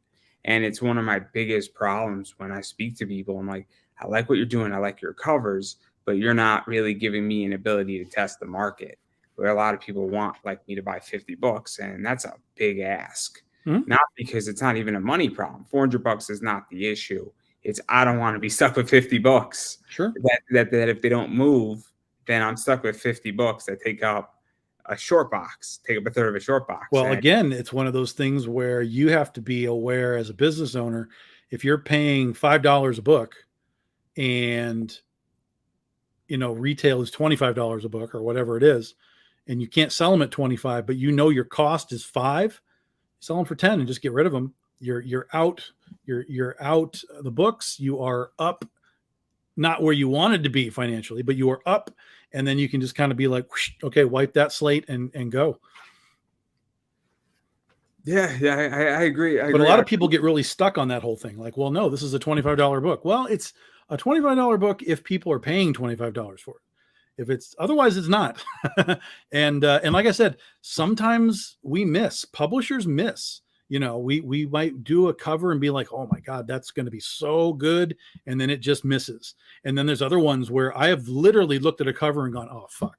And it's one of my biggest problems when I speak to people. I'm like, I like what you're doing. I like your covers, but you're not really giving me an ability to test the market, where a lot of people want like me to buy 50 books. And that's a big ask, not because it's not even a money problem. $400 is not the issue. It's, I don't want to be stuck with 50 books. Sure. That if they don't move, then I'm stuck with 50 books that take up a short box, take up a third of a short box. Well, again, it's one of those things where you have to be aware as a business owner, if you're paying $5 a book and, retail is $25 a book or whatever it is, and you can't sell them at 25, but your cost is $5, sell them for 10 and just get rid of them. You're out You're out the books. You are up, not where you wanted to be financially, but you are up, and then you can just kind of be like, whoosh, okay, wipe that slate and go. Yeah, I agree. But a lot of people get really stuck on that whole thing. Like, well, no, this is a $25 book. Well, it's a $25 book if people are paying $25 for it. If it's otherwise, it's not. And like I said, sometimes publishers miss. We might do a cover and be like, oh my God, that's going to be so good. And then it just misses. And then there's other ones where I have literally looked at a cover and gone, oh, fuck.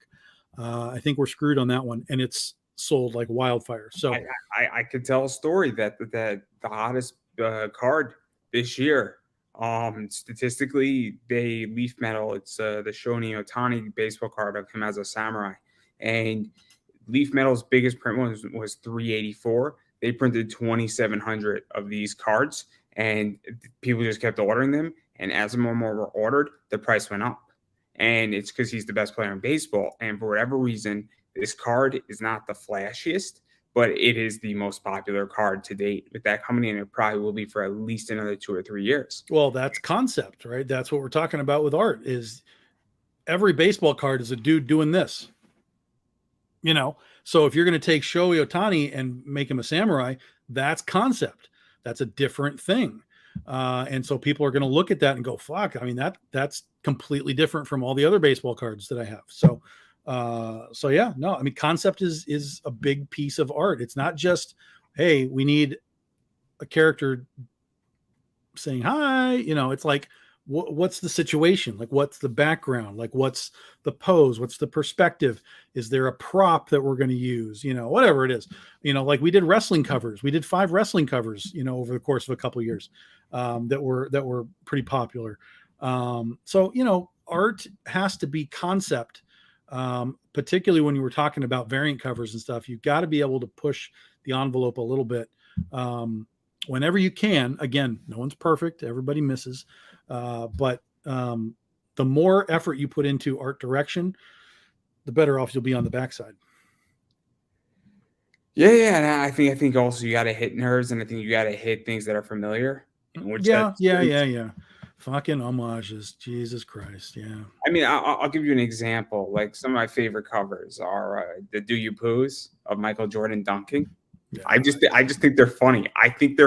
I think we're screwed on that one. And it's sold like wildfire. So I could tell a story that the hottest card this year, statistically, they leaf metal. It's the Shohei Ohtani baseball card of him as a samurai, and leaf metal's biggest print was 384. They printed 2,700 of these cards, and people just kept ordering them. And as more and more were ordered, the price went up. And it's because he's the best player in baseball. And for whatever reason, this card is not the flashiest, but it is the most popular card to date. With that coming in, it probably will be for at least another 2 or 3 years. Well, that's concept, right? That's what we're talking about with art. Is every baseball card is a dude doing this. So if you're going to take Shohei Ohtani and make him a samurai, that's concept. That's a different thing. And so people are going to look at that and go, fuck, I mean, that's completely different from all the other baseball cards that I have. So yeah, no, I mean, concept is a big piece of art. It's not just, hey, we need a character saying hi, it's like, what's the situation? Like, what's the background? Like, what's the pose? What's the perspective? Is there a prop that we're going to use? Whatever it is, like we did wrestling covers. We did 5 wrestling covers, over the course of a couple of years, that were pretty popular. So, art has to be concept, particularly when you were talking about variant covers and stuff. You've got to be able to push the envelope a little bit, whenever you can. Again, no one's perfect. Everybody misses. But the more effort you put into art direction, the better off you'll be on the backside. Yeah. And I think also you got to hit nerves, and I think you got to hit things that are familiar. Yeah. Fucking homages, Jesus Christ. Yeah. I mean, I'll give you an example. Like, some of my favorite covers are the "Do You Poos" of Michael Jordan dunking. Yeah. I just think they're funny. I think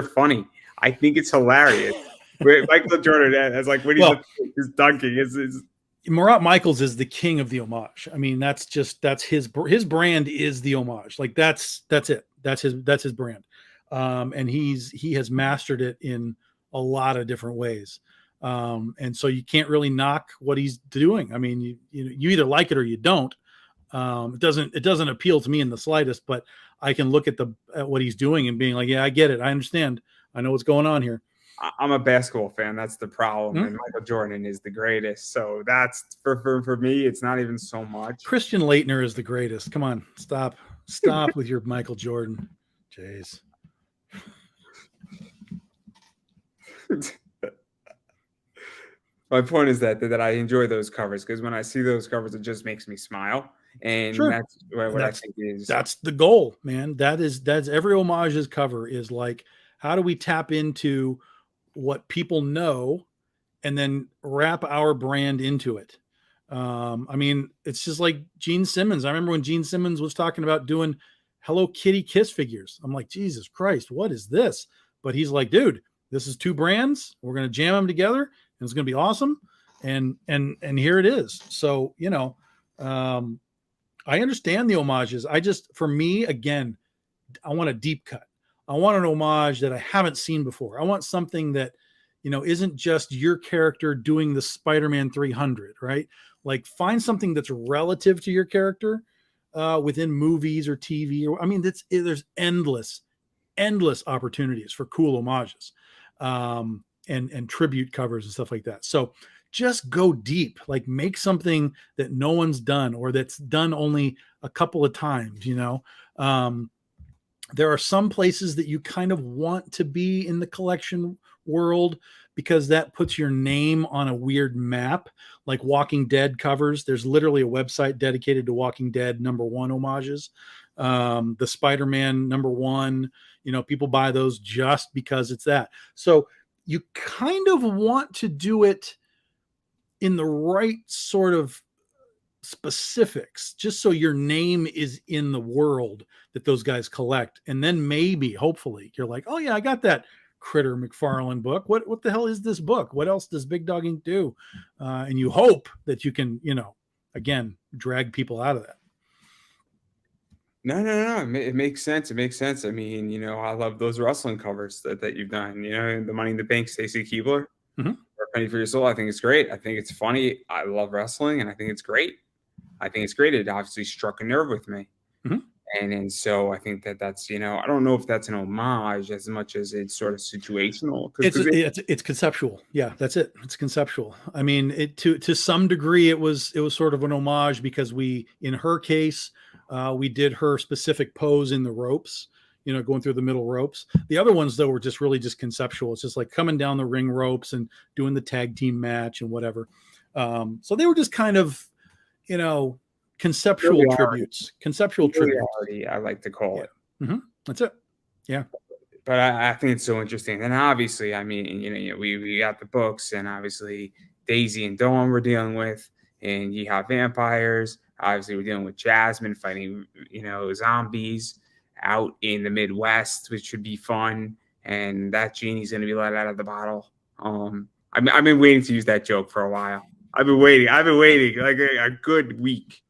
I think it's hilarious. Michael Jordan as like when he's dunking is Murat Michaels is the king of the homage. I mean, that's his brand is the homage. Like that's it. That's his brand. And he has mastered it in a lot of different ways. And so you can't really knock what he's doing. I mean, you either like it or you don't. It doesn't appeal to me in the slightest, but I can look at what he's doing and being like, yeah, I get it. I understand. I know what's going on here. I'm a basketball fan. That's the problem. Mm-hmm. And Michael Jordan is the greatest. So that's for me, it's not even so much. Christian Laettner is the greatest. Come on, stop with your Michael Jordan. Jeez. My point is that I enjoy those covers, because when I see those covers, it just makes me smile. And sure. That's what I think is. That's the goal, man. That's every homage's cover is like, how do we tap into what people know and then wrap our brand into it? I mean, it's just like Gene Simmons. I remember when Gene Simmons was talking about doing Hello Kitty Kiss figures. I'm like, Jesus Christ, what is this? But he's like, dude, this is 2 brands. We're going to jam them together and it's going to be awesome. And here it is. So, I understand the homages. For me, again, I want a deep cut. I want an homage that I haven't seen before. I want something that, isn't just your character doing the Spider-Man 300, right? Like, find something that's relative to your character within movies or TV. There's endless opportunities for cool homages and tribute covers and stuff like that. So just go deep, like make something that no one's done or that's done only a couple of times, There are some places that you kind of want to be in the collection world because that puts your name on a weird map, like Walking Dead covers. There's literally a website dedicated to Walking Dead #1 homages. The Spider-Man #1, people buy those just because it's that. So you kind of want to do it in the right sort of specifics, just so your name is in the world that those guys collect. And then maybe, hopefully, you're like, oh yeah, I got that Critter McFarlane book. What the hell is this book? What else does Big Dog Inc. do? And you hope that you can, again, drag people out of that. No. It makes sense. It makes sense. I mean, I love those wrestling covers that you've done. The Money in the Bank, Stacy Keibler, Mm-hmm. or Penny for Your Soul. I think it's great. I think it's funny. I love wrestling, and I think it's great. It obviously struck a nerve with me. Mm-hmm. And so I think that's, I don't know if that's an homage as much as it's sort of situational. It's conceptual. Yeah, that's it. It's conceptual. I mean, to some degree, it was sort of an homage because in her case, we did her specific pose in the ropes, going through the middle ropes. The other ones, though, were just really just conceptual. It's just like coming down the ring ropes and doing the tag team match and whatever. So they were just kind of, conceptual tributes. I like to call it. Mm-hmm. That's it. Yeah. But I think it's so interesting. And obviously, I mean, we got the books, and obviously Daisy and Dawn we're dealing with, and you have vampires. Obviously, we're dealing with Jasmine fighting, zombies out in the Midwest, which should be fun. And that genie's going to be let out of the bottle. I've been waiting to use that joke for a while. I've been waiting like a good week.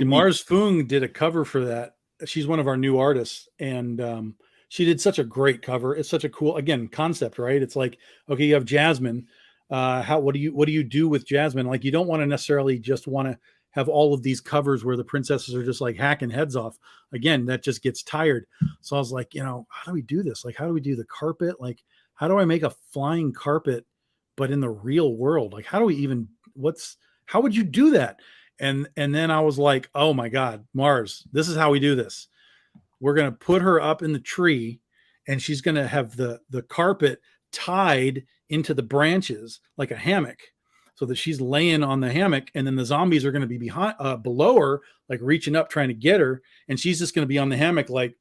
Mars Fung did a cover for that. She's one of our new artists, and she did such a great cover. It's such a cool, again, concept, right? It's like, okay, you have Jasmine. What do you do with Jasmine? Like, you don't want to necessarily just want to have all of these covers where the princesses are just like hacking heads off. Again, that just gets tired. So I was like, how do we do this? Like, how do we do the carpet? Like, how do I make a flying carpet, but in the real world? Like, how do we even, how would you do that? And then I was like, oh my God, Mars, this is how we do this. We're going to put her up in the tree, and she's going to have the carpet tied into the branches like a hammock, so that she's laying on the hammock, and then the zombies are going to be below her, like reaching up, trying to get her. And she's just going to be on the hammock like,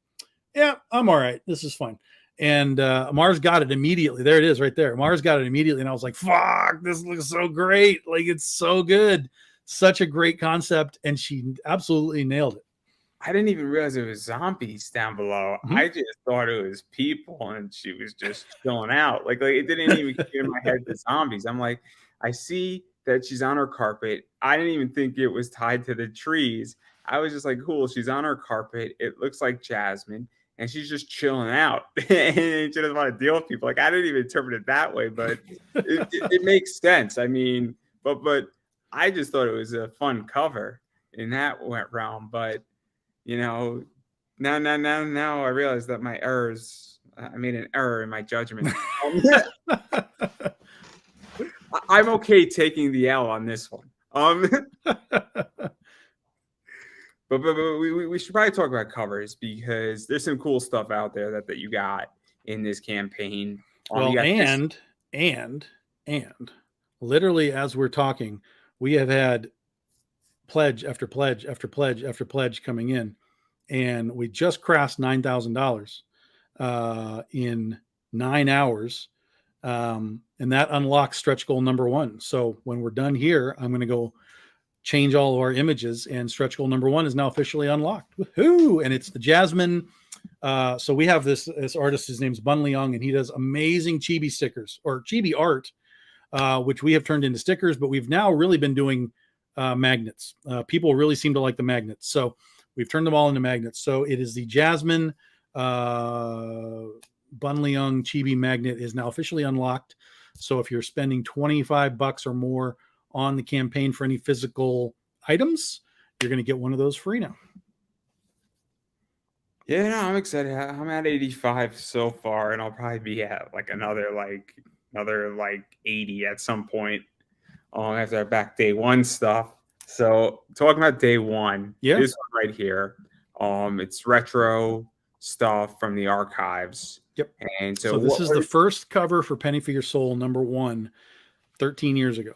yeah, I'm all right. This is fine. And Mars got it immediately. There it is right there. Mars got it immediately. And I was like, fuck, this looks so great. Like, it's so good. Such a great concept. And she absolutely nailed it. I didn't even realize it was zombies down below. Mm-hmm. I just thought it was people, and she was just chilling out. Like it didn't even get in my head the zombies. I'm like, I see that she's on her carpet. I didn't even think it was tied to the trees. I was just like, cool, she's on her carpet. It looks like Jasmine, and she's just chilling out. And she doesn't want to deal with people. Like, I didn't even interpret it that way, but it makes sense. I mean, but I just thought it was a fun cover in that realm. But now I realize that I made an error in my judgment. I'm okay taking the L on this one. But we should probably talk about covers, because there's some cool stuff out there that you got in this campaign. Well, and literally, as we're talking, we have had pledge after pledge after pledge after pledge coming in, and we just crossed $9,000 in 9 hours. And that unlocks stretch goal number 1. So when we're done here, I'm going to go change all of our images, and stretch goal number 1 is now officially unlocked. Woohoo! And it's the Jasmine. So we have this artist, his name's Bun Leong, and he does amazing chibi stickers, or chibi art, which we have turned into stickers, but we've now really been doing magnets. People really seem to like the magnets. So we've turned them all into magnets. So it is the Jasmine Bun Leong chibi magnet is now officially unlocked. So if you're spending $25 or more on the campaign for any physical items, you're going to get one of those free now. Yeah, no, I'm excited. I'm at 85 so far, and I'll probably be at another 80 at some point after I back day one stuff. So talking about day one, this one right here, it's retro stuff from the archives. Yep. And so this is the first cover for Penny for Your Soul number 1, 13 years ago,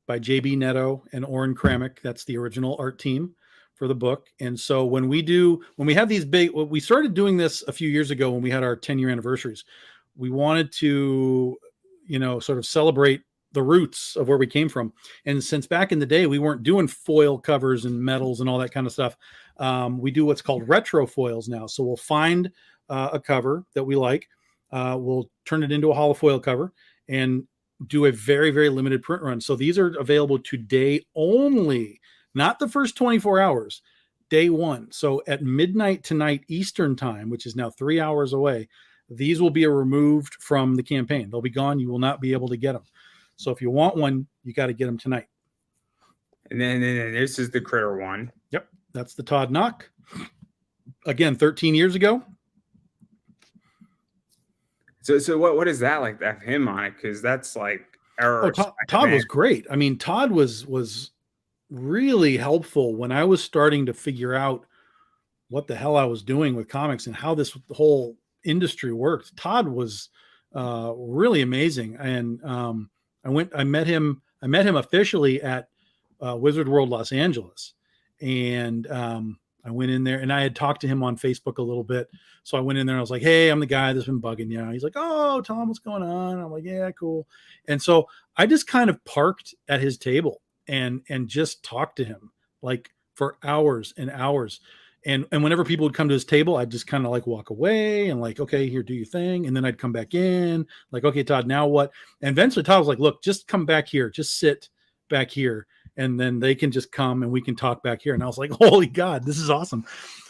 by JB Netto and Oren Kramik. That's the original art team for the book. And so when we have these we started doing this a few years ago when we had our 10-year anniversaries. we wanted to, sort of celebrate the roots of where we came from. And since back in the day, we weren't doing foil covers and metals and all that kind of stuff. We do what's called retro foils now. So we'll find a cover that we like. We'll turn it into a holofoil cover and do a very, very limited print run. So these are available today only, not the first 24 hours, day one. So at midnight tonight Eastern time, which is now 3 hours away, these will be removed from the campaign. They'll be gone. You will not be able to get them. So if you want one, you got to get them tonight. And then this is the Critter one. Yep. That's the Todd Knock. Again, 13 years ago. So what is that like to have him on it? Because that's like error. Todd was great. I mean, Todd was really helpful when I was starting to figure out what the hell I was doing with comics and how this whole industry worked. Todd was really amazing. And I met him officially at Wizard World Los Angeles. And I went in there and I had talked to him on Facebook a little bit. So I went in there and I was like, hey, I'm the guy that's been bugging you. He's like, oh, Tom, what's going on? I'm like, yeah, cool. And so I just kind of parked at his table and just talked to him like for hours and hours. And whenever people would come to his table, I'd just kind of like walk away and like, okay, here, do your thing. And then I'd come back in like, okay, Todd, now what? And eventually Todd was like, look, just come back here. Just sit back here. And then they can just come and we can talk back here. And I was like, holy God, this is awesome.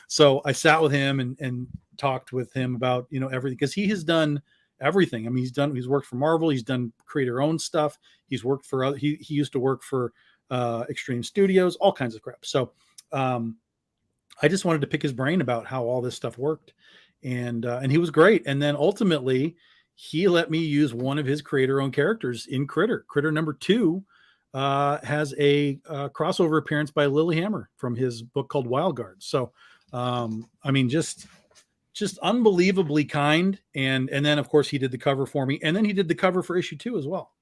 So I sat with him and talked with him about, everything, because he has done everything. I mean, he's worked for Marvel. He's done creator owned stuff. He's worked for other, he used to work for Extreme Studios, all kinds of crap. So I just wanted to pick his brain about how all this stuff worked. And he was great. And then ultimately he let me use one of his creator owned characters in Critter. Critter number 2 has a crossover appearance by Lilyhammer from his book called Wild Guard. So, I mean, just unbelievably kind. And then of course he did the cover for me, and then he did the cover for issue 2 as well.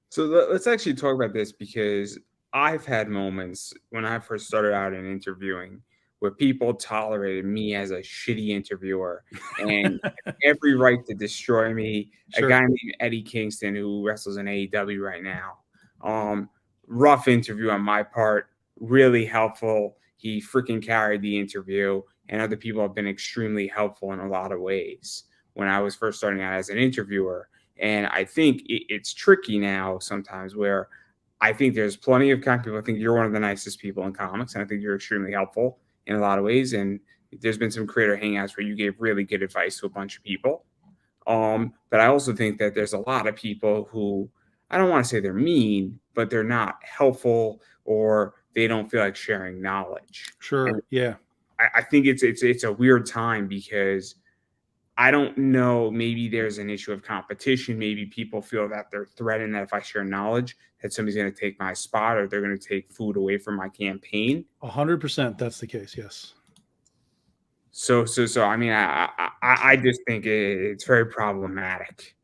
So let's actually talk about this, because I've had moments when I first started out in interviewing where people tolerated me as a shitty interviewer and every right to destroy me. Sure. A guy named Eddie Kingston, who wrestles in AEW right now. Rough interview on my part, really helpful. He freaking carried the interview, and other people have been extremely helpful in a lot of ways when I was first starting out as an interviewer. And I think it's tricky now sometimes, where I think there's plenty of kind people. I think you're one of the nicest people in comics, and I think you're extremely helpful in a lot of ways. And there's been some creator hangouts where you gave really good advice to a bunch of people. But I also think that there's a lot of people who, I don't want to say they're mean, but they're not helpful, or they don't feel like sharing knowledge. Sure. And yeah. I think it's a weird time, because I don't know, maybe there's an issue of competition. Maybe people feel that they're threatened that if I share knowledge, that somebody's going to take my spot, or they're going to take food away from my campaign. 100% that's the case. Yes. So I mean, I just think it's very problematic,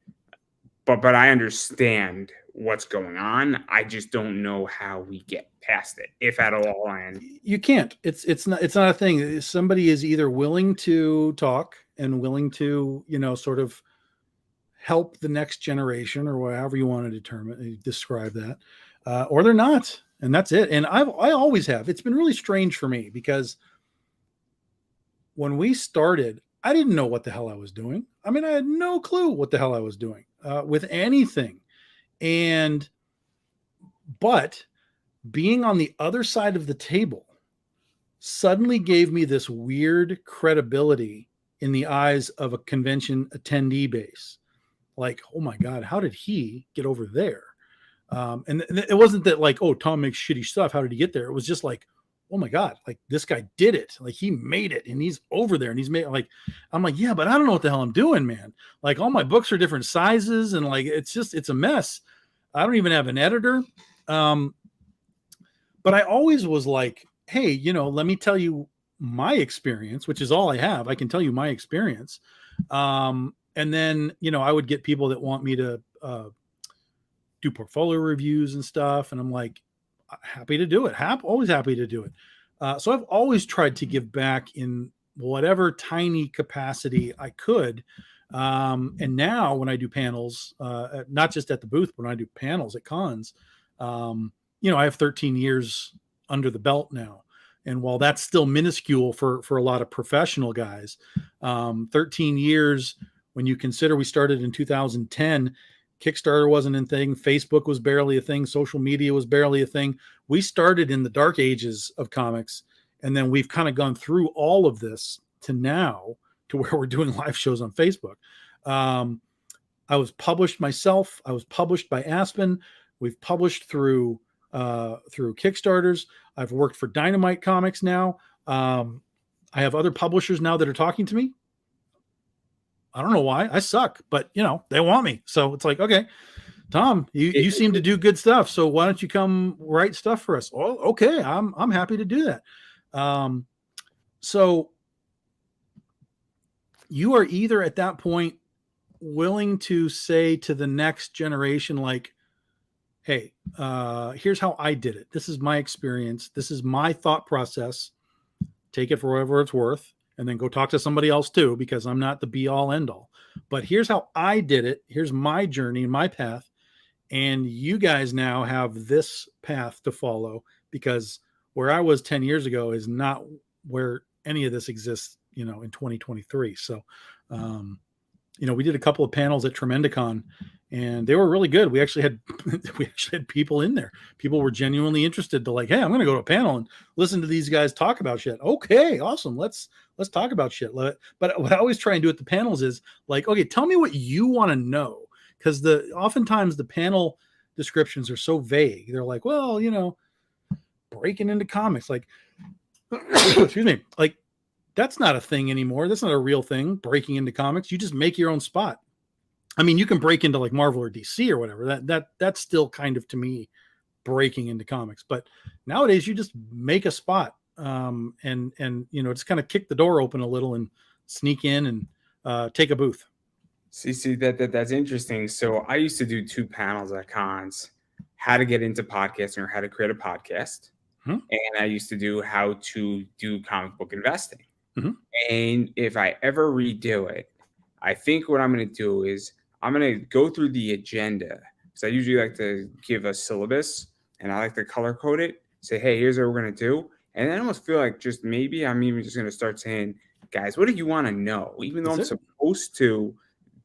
but I understand what's going on. I just don't know how we get past it, if at all. And you can't. It's not a thing. Somebody is either willing to talk and willing to, sort of help the next generation, or however you want to describe that, or they're not, and that's it. And I always have. It's been really strange for me, because when we started, I didn't know what the hell I was doing. I mean, I had no clue what the hell I was doing with anything. But being on the other side of the table suddenly gave me this weird credibility in the eyes of a convention attendee base. Like, oh my God, how did he get over there? And it wasn't that like, oh, Tom makes shitty stuff, how did he get there? It was just like, oh my God, like this guy did it. Like he made it, and he's over there, and he's made, like, I'm like, yeah, but I don't know what the hell I'm doing, man. Like all my books are different sizes, and like, it's a mess. I don't even have an editor. But I always was like, hey, let me tell you my experience, which is all I have. I can tell you my experience. And then, I would get people that want me to do portfolio reviews and stuff. And I'm like, happy to do it. Always happy to do it. So I've always tried to give back in whatever tiny capacity I could. And now when I do panels, not just at the booth, but when I do panels at cons, I have 13 years under the belt now. And while that's still minuscule for a lot of professional guys, 13 years, when you consider we started in 2010, Kickstarter wasn't a thing. Facebook was barely a thing. Social media was barely a thing. We started in the dark ages of comics. And then we've kind of gone through all of this to now to where we're doing live shows on Facebook. I was published myself. I was published by Aspen. We've published through Kickstarters. I've worked for Dynamite Comics now. I have other publishers now that are talking to me. I don't know why. I suck, but they want me. So it's like, okay, Tom, you seem to do good stuff. So why don't you come write stuff for us? Oh, okay. I'm happy to do that. So you are either at that point willing to say to the next generation, like, hey, here's how I did it. This is my experience. This is my thought process. Take it for whatever it's worth, and then go talk to somebody else too, because I'm not the be all end all. But here's how I did it. Here's my journey, my path. And you guys now have this path to follow, because where I was 10 years ago is not where any of this exists, in 2023. So, we did a couple of panels at Tremendicon, and they were really good. We actually had people in there. People were genuinely interested to, like, hey, I'm going to go to a panel and listen to these guys talk about shit. Okay, awesome. Let's talk about shit. But what I always try and do at the panels is like, okay, tell me what you want to know. Because oftentimes the panel descriptions are so vague. They're like, well, breaking into comics, like, excuse me, like, that's not a thing anymore. That's not a real thing. Breaking into comics, you just make your own spot. I mean, you can break into like Marvel or DC or whatever. That's still kind of, to me, breaking into comics. But nowadays, you just make a spot, and just kind of kick the door open a little and sneak in and take a booth. See that's interesting. So I used to do 2 panels at cons: how to get into podcasting or how to create a podcast, and I used to do how to do comic book investing. And if I ever redo it, I think what I'm going to do is I'm going to go through the agenda, because I usually like to give a syllabus and I like to color code it. Say, hey, here's what we're going to do. And I almost feel like just maybe I'm even just going to start saying, guys, what do you want to know? Even though I'm supposed to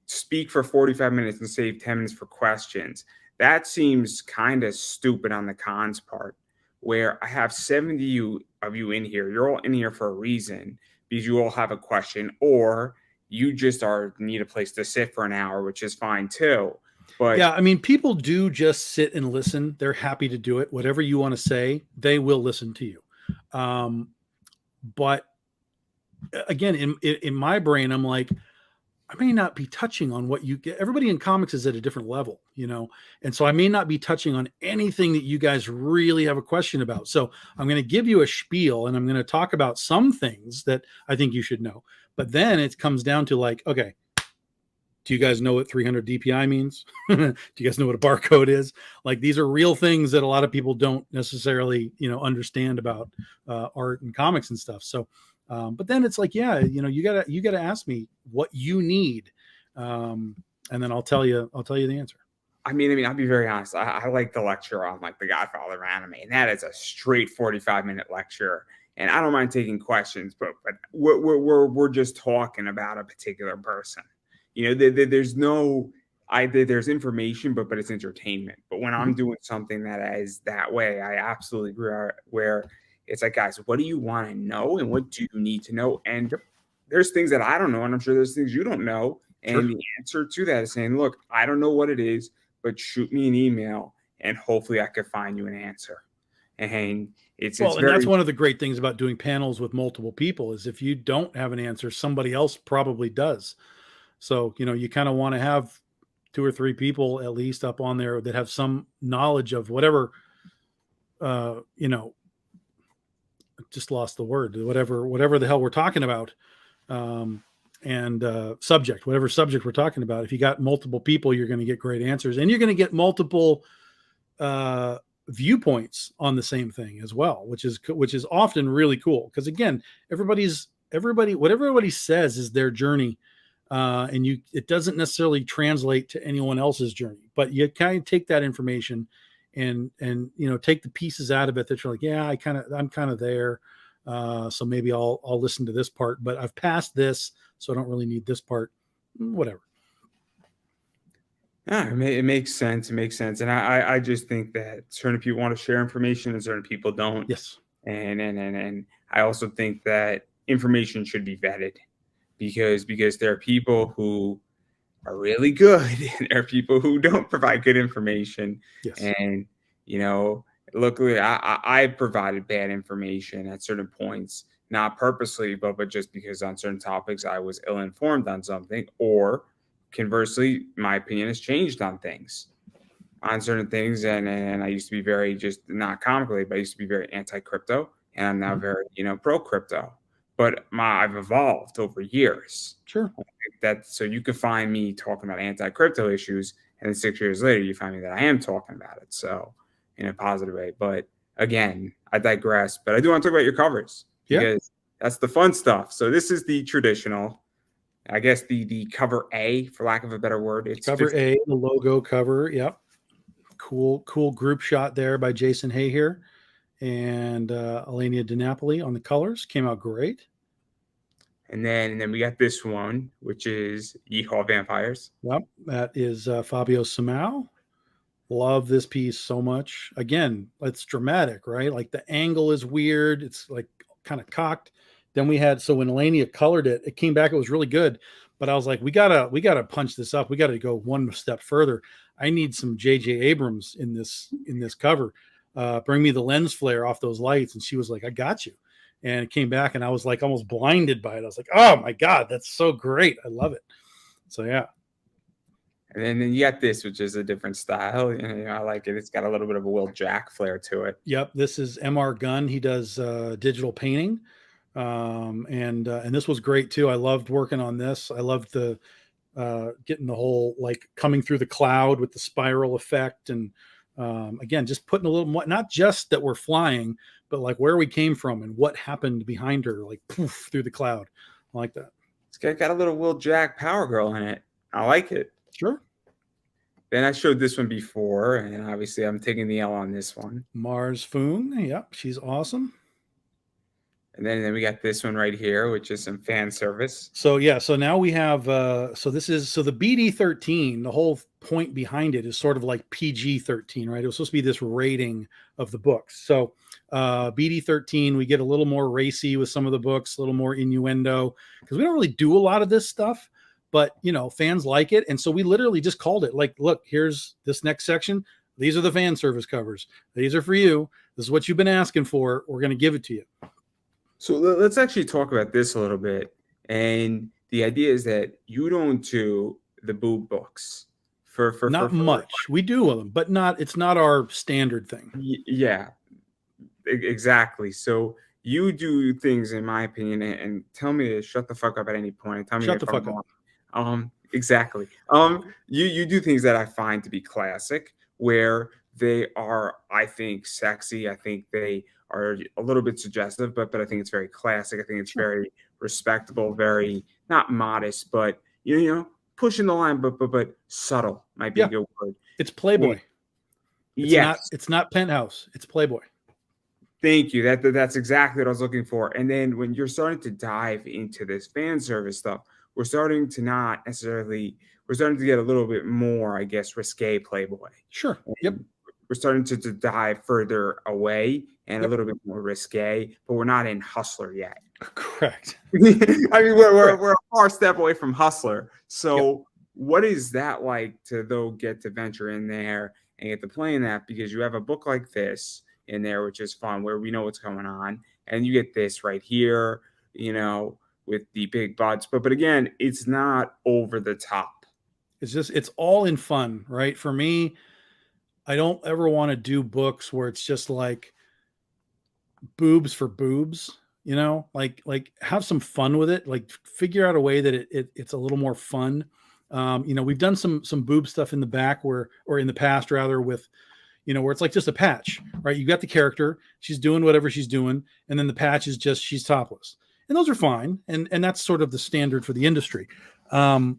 speak for 45 minutes and save 10 minutes for questions, that seems kind of stupid on the cons part, where I have 70 of you in here. You're all in here for a reason, because you all have a question, or you just need a place to sit for an hour, which is fine too. But yeah, I mean, people do just sit and listen. They're happy to do it. Whatever you want to say, they will listen to you. But again, in my brain, I'm like, I may not be touching on what you get. Everybody in comics is at a different level, and so I may not be touching on anything that you guys really have a question about. So I'm going to give you a spiel, and I'm going to talk about some things that I think you should know. But then it comes down to like, okay, do you guys know what 300 DPI means? Do you guys know what a barcode is? Like, these are real things that a lot of people don't necessarily, understand about art and comics and stuff. So, but then it's like, yeah, you gotta ask me what you need, and then I'll tell you the answer. I mean, I'll be very honest. I like the lecture on like the Godfather anime, and that is a straight 45-minute lecture. And I don't mind taking questions, but we're just talking about a particular person. There's there's information, but it's entertainment. But when I'm doing something that is that way, I absolutely agree. Where it's like, guys, what do you want to know, and what do you need to know? And there's things that I don't know, and I'm sure there's things you don't know. And the answer to that is saying, look, I don't know what it is, but shoot me an email, and hopefully I can find you an answer. And that's one of the great things about doing panels with multiple people, is if you don't have an answer, somebody else probably does. So, you kind of want to have 2 or 3 people at least up on there that have some knowledge of whatever, just lost the word, whatever the hell we're talking about. Subject, whatever subject we're talking about. If you got multiple people, you're going to get great answers, and you're going to get multiple viewpoints on the same thing as well, which is often really cool. Because again, what everybody says is their journey. and it doesn't necessarily translate to anyone else's journey, but you kind of take that information and take the pieces out of it that you're like, yeah, I'm kind of there. So maybe I'll listen to this part, but I've passed this, so I don't really need this part. Whatever. Yeah, it makes sense. It makes sense. And I just think that certain people want to share information and certain people don't. Yes. And I also think that information should be vetted because there are people who are really good and there are people who don't provide good information. Yes. And, luckily I provided bad information at certain points, not purposely, but just because on certain topics I was ill-informed on something, or conversely, my opinion has changed on certain things. And I used to be very, just not comically, but I used to be very anti-crypto, and I'm now very, pro-crypto. But I've evolved over years. Sure. So you could find me talking about anti-crypto issues, and then 6 years later, you find me that I am talking about it. So in a positive way. But again, I digress. But I do want to talk about your covers because that's the fun stuff. So this is the traditional, I guess the cover A, for lack of a better word. It's cover A, the logo cover. Yep. Cool group shot there by Jason Hay here. And Elenia DiNapoli on the colors. Came out great. And then we got this one, which is Yeehaw Vampires. Yep, that is Fabio Simao. Love this piece so much. Again, it's dramatic, right? Like the angle is weird. It's like kind of cocked. Then we had, so when Elenia colored it, it came back, it was really good. But I was like, we gotta punch this up. We gotta go one step further. I need some J.J. Abrams in this cover. Bring me the lens flare off those lights. And she was like, I got you. And it came back and I was like almost blinded by it. I was like, oh my God, that's so great. I love it. So yeah. And then you got this, which is a different style. I like it. It's got a little bit of a Will Jack flair to it. Yep. This is MR Gunn. He does digital painting. And this was great too. I loved working on this. I loved the getting the whole like coming through the cloud with the spiral effect. And again, just putting a little more, not just that we're flying, but like where we came from and what happened behind her, like poof through the cloud. I like that. It's got a little Will Jack Power Girl in it. I like it. Sure. Then I showed this one before, and obviously I'm taking the L on this one. Mars Foon. Yep, she's awesome. And then we got this one right here, which is some fan service. So yeah, so now we have the BD13, the whole point behind it is sort of like PG-13, right? It was supposed to be this rating of the books. So BD13, we get a little more racy with some of the books, a little more innuendo, because we don't really do a lot of this stuff, but fans like it. And so we literally just called it like, look, here's this next section. These are the fan service covers. These are for you. This is what you've been asking for. We're going to give it to you. So let's actually talk about this a little bit. And the idea is that you don't do the boob books for not much. We do them, but it's not our standard thing. Yeah, exactly. So you do things, in my opinion, and tell me to shut the fuck up at any point. Tell me shut the fuck up. Exactly. You do things that I find to be classic, where they are, I think, sexy. I think they are a little bit suggestive, but I think it's very classic. I think it's very respectable, very not modest, but pushing the line, but subtle might be a good word. It's Playboy. It's not Penthouse. It's Playboy. Thank you. That's exactly what I was looking for. And then when you're starting to dive into this fan service stuff, we're starting to get a little bit more, I guess, risque Playboy. Sure. And yep. We're starting to dive further away and a little bit more risque, but we're not in Hustler yet. Correct. I mean, we're a far step away from Hustler. So what is that like to get to venture in there and get to play in that? Because you have a book like this in there, which is fun, where we know what's going on, and you get this right here, with the big butts, but again, it's not over the top. It's all in fun, right? For me, I don't ever want to do books where it's just like boobs for boobs, like have some fun with it, like figure out a way that it's a little more fun. We've done some boob stuff in the back or in the past rather with, where it's like just a patch, right? You got the character, she's doing whatever she's doing. And then the patch is just, she's topless. And those are fine. And that's sort of the standard for the industry. But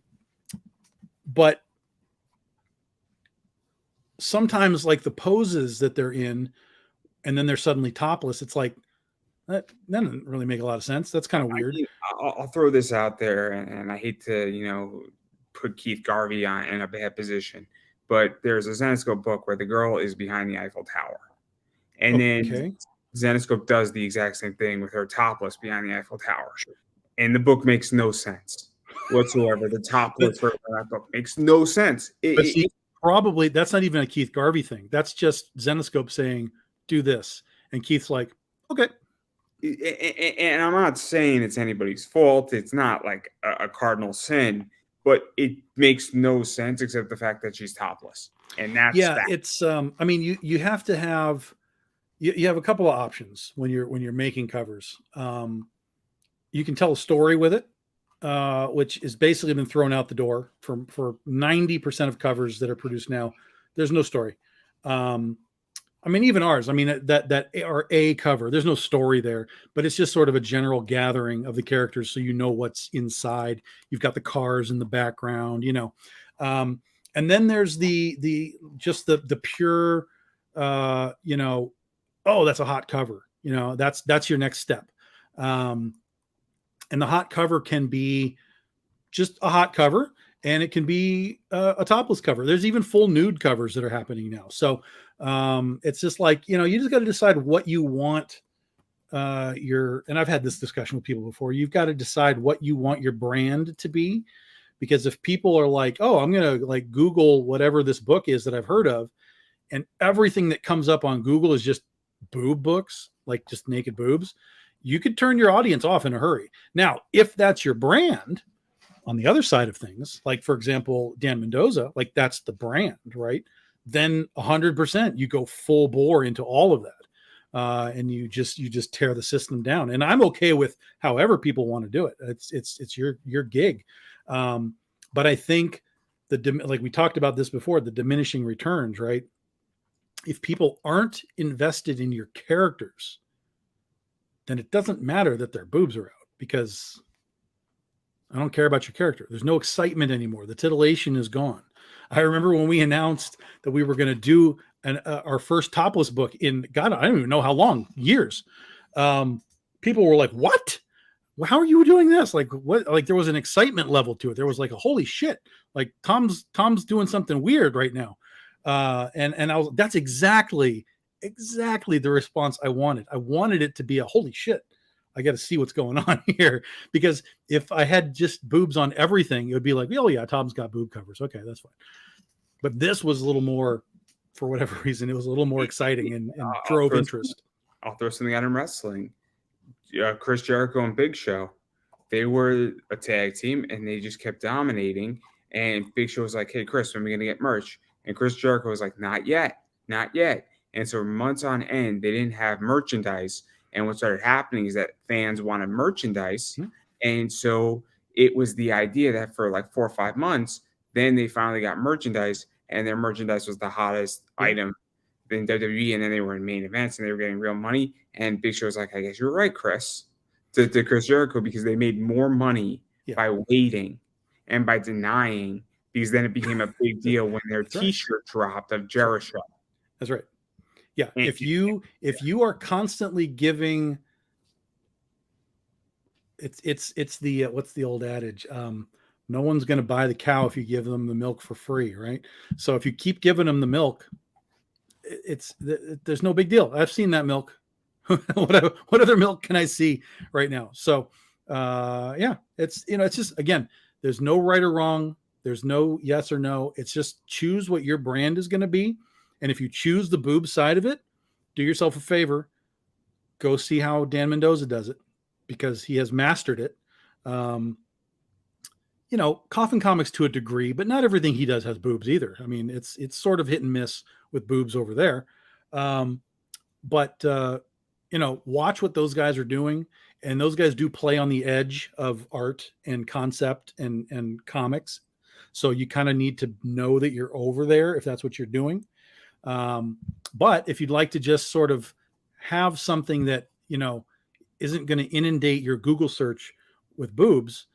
sometimes like the poses that they're in and then they're suddenly topless, it's like that doesn't really make a lot of sense. That's kind of weird. I'll throw this out there, and I hate to, put Keith Garvey in a bad position, but there's a Zenescope book where the girl is behind the Eiffel Tower. And then Zenescope does the exact same thing with her topless behind the Eiffel Tower. And the book makes no sense whatsoever. The topless version of that book makes no sense. Probably that's not even a Keith Garvey thing. That's just Zenescope saying, do this. And Keith's like, okay. And I'm not saying it's anybody's fault. It's not like a cardinal sin, but it makes no sense except the fact that she's topless. And that's it's I mean, you have to have you have a couple of options when you're making covers. You can tell a story with it, which has basically been thrown out the door for 90% of covers that are produced now. There's no story. I mean, even ours, I mean, that are a cover, there's no story there, but it's just sort of a general gathering of the characters. So, you know, what's inside. You've got the cars in the background, and then there's the pure, oh, that's a hot cover. That's your next step. And the hot cover can be just a hot cover, and it can be a topless cover. There's even full nude covers that are happening now. So it's just like, you just got to decide what you want and I've had this discussion with people before. You've got to decide what you want your brand to be, because if people are like, oh, I'm going to like Google whatever this book is that I've heard of, and everything that comes up on Google is just boob books, like just naked boobs, you could turn your audience off in a hurry. Now, if that's your brand, on the other side of things, like for example, Dan Mendoza, like that's the brand, right? Then 100% you go full bore into all of that. And you just tear the system down. And I'm okay with however people want to do it. It's your gig. But I think like we talked about this before, the diminishing returns, right? If people aren't invested in your characters, then it doesn't matter that their boobs are out, because I don't care about your character. There's no excitement anymore. The titillation is gone. I remember when we announced that we were going to do our first topless book in, God, I don't even know how long, years. People were like, what? Well, how are you doing this? Like what? Like there was an excitement level to it. There was like a holy shit. Like Tom's doing something weird right now. And I was, that's exactly the response I wanted. I wanted it to be a holy shit. I got to see what's going on here, because if I had just boobs on everything, it would be like, oh yeah, Tom's got boob covers. Okay, that's fine. But this was a little more, for whatever reason, it was a little more exciting and drove interest. I'll throw something out in wrestling. Chris Jericho and Big Show, they were a tag team and they just kept dominating. And Big Show was like, hey, Chris, when are we going to get merch? And Chris Jericho was like, not yet. And so months on end, they didn't have merchandise. And what started happening is that fans wanted merchandise. Mm-hmm. And so it was the idea that for like 4 or 5 months, then they finally got merchandise, and their merchandise was the hottest item in WWE. And then they were in main events and they were getting real money. And Big Show was like, I guess you're right, Chris, to Chris Jericho, because they made more money by waiting and by denying, because then it became a big deal when their T-shirt dropped of Jericho. That's right. Yeah, and if you are constantly giving, it's the what's the old adage? No one's going to buy the cow if you give them the milk for free, right? So if you keep giving them the milk, there's no big deal. I've seen that milk. What other milk can I see right now? So it's it's just, again, there's no right or wrong. There's no yes or no. It's just choose what your brand is going to be. And if you choose the boob side of it, do yourself a favor. Go see how Dan Mendoza does it, because he has mastered it. Coffin Comics to a degree, but not everything he does has boobs either. I mean, it's sort of hit and miss with boobs over there. But watch what those guys are doing. And those guys do play on the edge of art and concept and comics. So you kind of need to know that you're over there if that's what you're doing. But if you'd like to just sort of have something that, isn't going to inundate your Google search with boobs,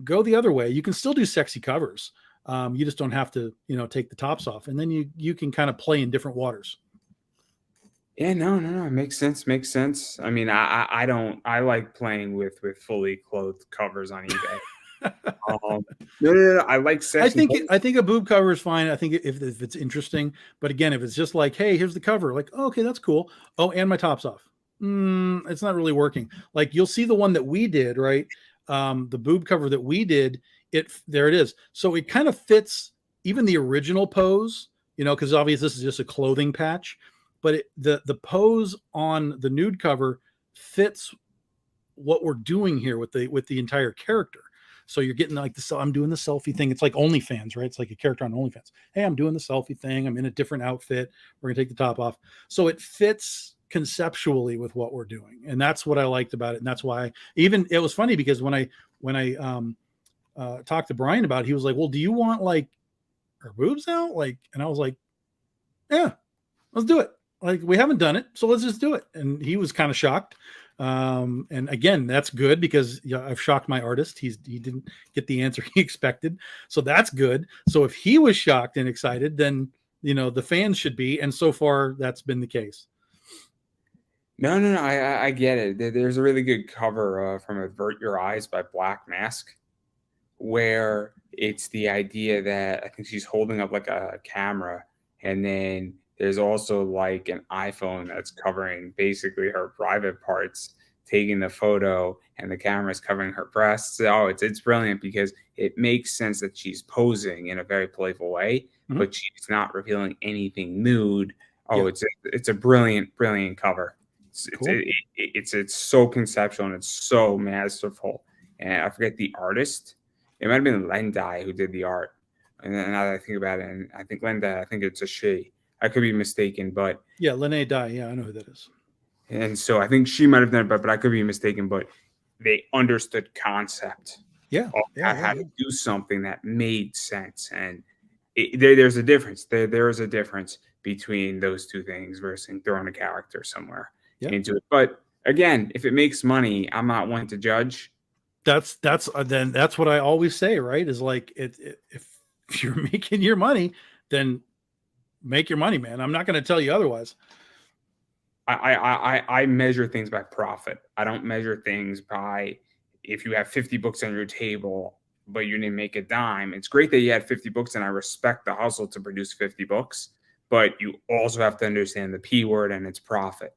go the other way. You can still do sexy covers. You just don't have to, take the tops off, and then you can kind of play in different waters. Yeah, no. It makes sense. Makes sense. I mean, I don't. I like playing with fully clothed covers on eBay. No. I like sexy. I think a boob cover is fine. I think if it's interesting, but again, if it's just like, hey, here's the cover, like, oh, okay, that's cool. Oh, and my top's off. It's not really working. Like, you'll see the one that we did, right? The boob cover that we did, there it is. So it kind of fits even the original pose, because obviously this is just a clothing patch, but the pose on the nude cover fits what we're doing here with the entire character. So you're getting like I'm doing the selfie thing. It's like OnlyFans, right? It's like a character on OnlyFans. Hey, I'm doing the selfie thing. I'm in a different outfit. We're gonna take the top off. So it fits conceptually with what we're doing, and that's what I liked about it. And that's why it was funny, because when I talked to Brian about it, he was like, "Well, do you want like her boobs out?" Like, and I was like, "Yeah, let's do it. Like, we haven't done it, so let's just do it." And he was kind of shocked. And again, that's good, because I've shocked my artist. He didn't get the answer he expected. So that's good. So if he was shocked and excited, then, the fans should be. And so far that's been the case. No. I get it. There's a really good cover from Avert Your Eyes by Black Mask, where it's the idea that I think she's holding up like a camera, and then there's also like an iPhone that's covering basically her private parts, taking the photo, and the camera's covering her breasts. Oh, it's brilliant, because it makes sense that she's posing in a very playful way, but she's not revealing anything nude. Oh, yeah. It's a brilliant cover. Cool. It's so conceptual, and it's so masterful. And I forget the artist. It might have been Lendai who did the art. And then now that I think about it, and I think Lendai, I think it's a she. I could be mistaken, but yeah, Lene Dai. Yeah, I know who that is. And so I think she might have done it, but I could be mistaken. But they understood concept. Yeah, how to do something that made sense, and there's a difference. There is a difference between those two things versus throwing a character somewhere into it. But again, if it makes money, I'm not one to judge. That's what I always say, right? Is like, if you're making your money, then make your money, man. I'm not going to tell you otherwise. I measure things by profit. I don't measure things by if you have 50 books on your table, but you didn't make a dime. It's great that you had 50 books, and I respect the hustle to produce 50 books, but you also have to understand the P word, and it's profit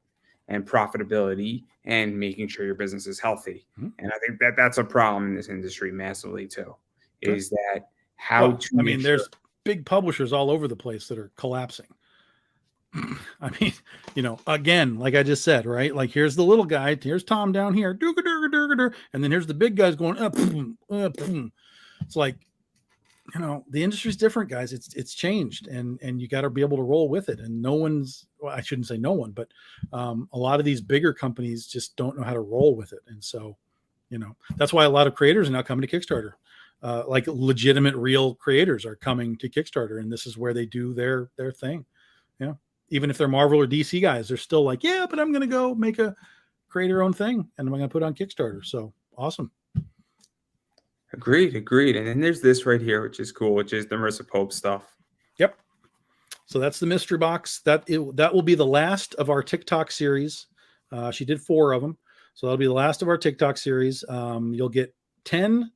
and profitability and making sure your business is healthy. And I think that's a problem in this industry massively too, is that there's big publishers all over the place that are collapsing. I mean, again, like I just said, right? Like, here's the little guy, here's Tom down here, and then here's the big guys going up. It's like, the industry's different, guys. It's changed, and you got to be able to roll with it. And I shouldn't say no one, but a lot of these bigger companies just don't know how to roll with it. And so, that's why a lot of creators are now coming to Kickstarter. Like, legitimate, real creators are coming to Kickstarter, and this is where they do their thing. Even if they're Marvel or DC guys, they're still like, yeah, but I'm going to go create our own thing, and I'm going to put it on Kickstarter. So awesome. Agreed. And then there's this right here, which is cool, which is the Marissa Pope stuff. Yep. So that's the mystery box. That will be the last of our TikTok series. She did 4 of them. So that'll be the last of our TikTok series. You'll get 10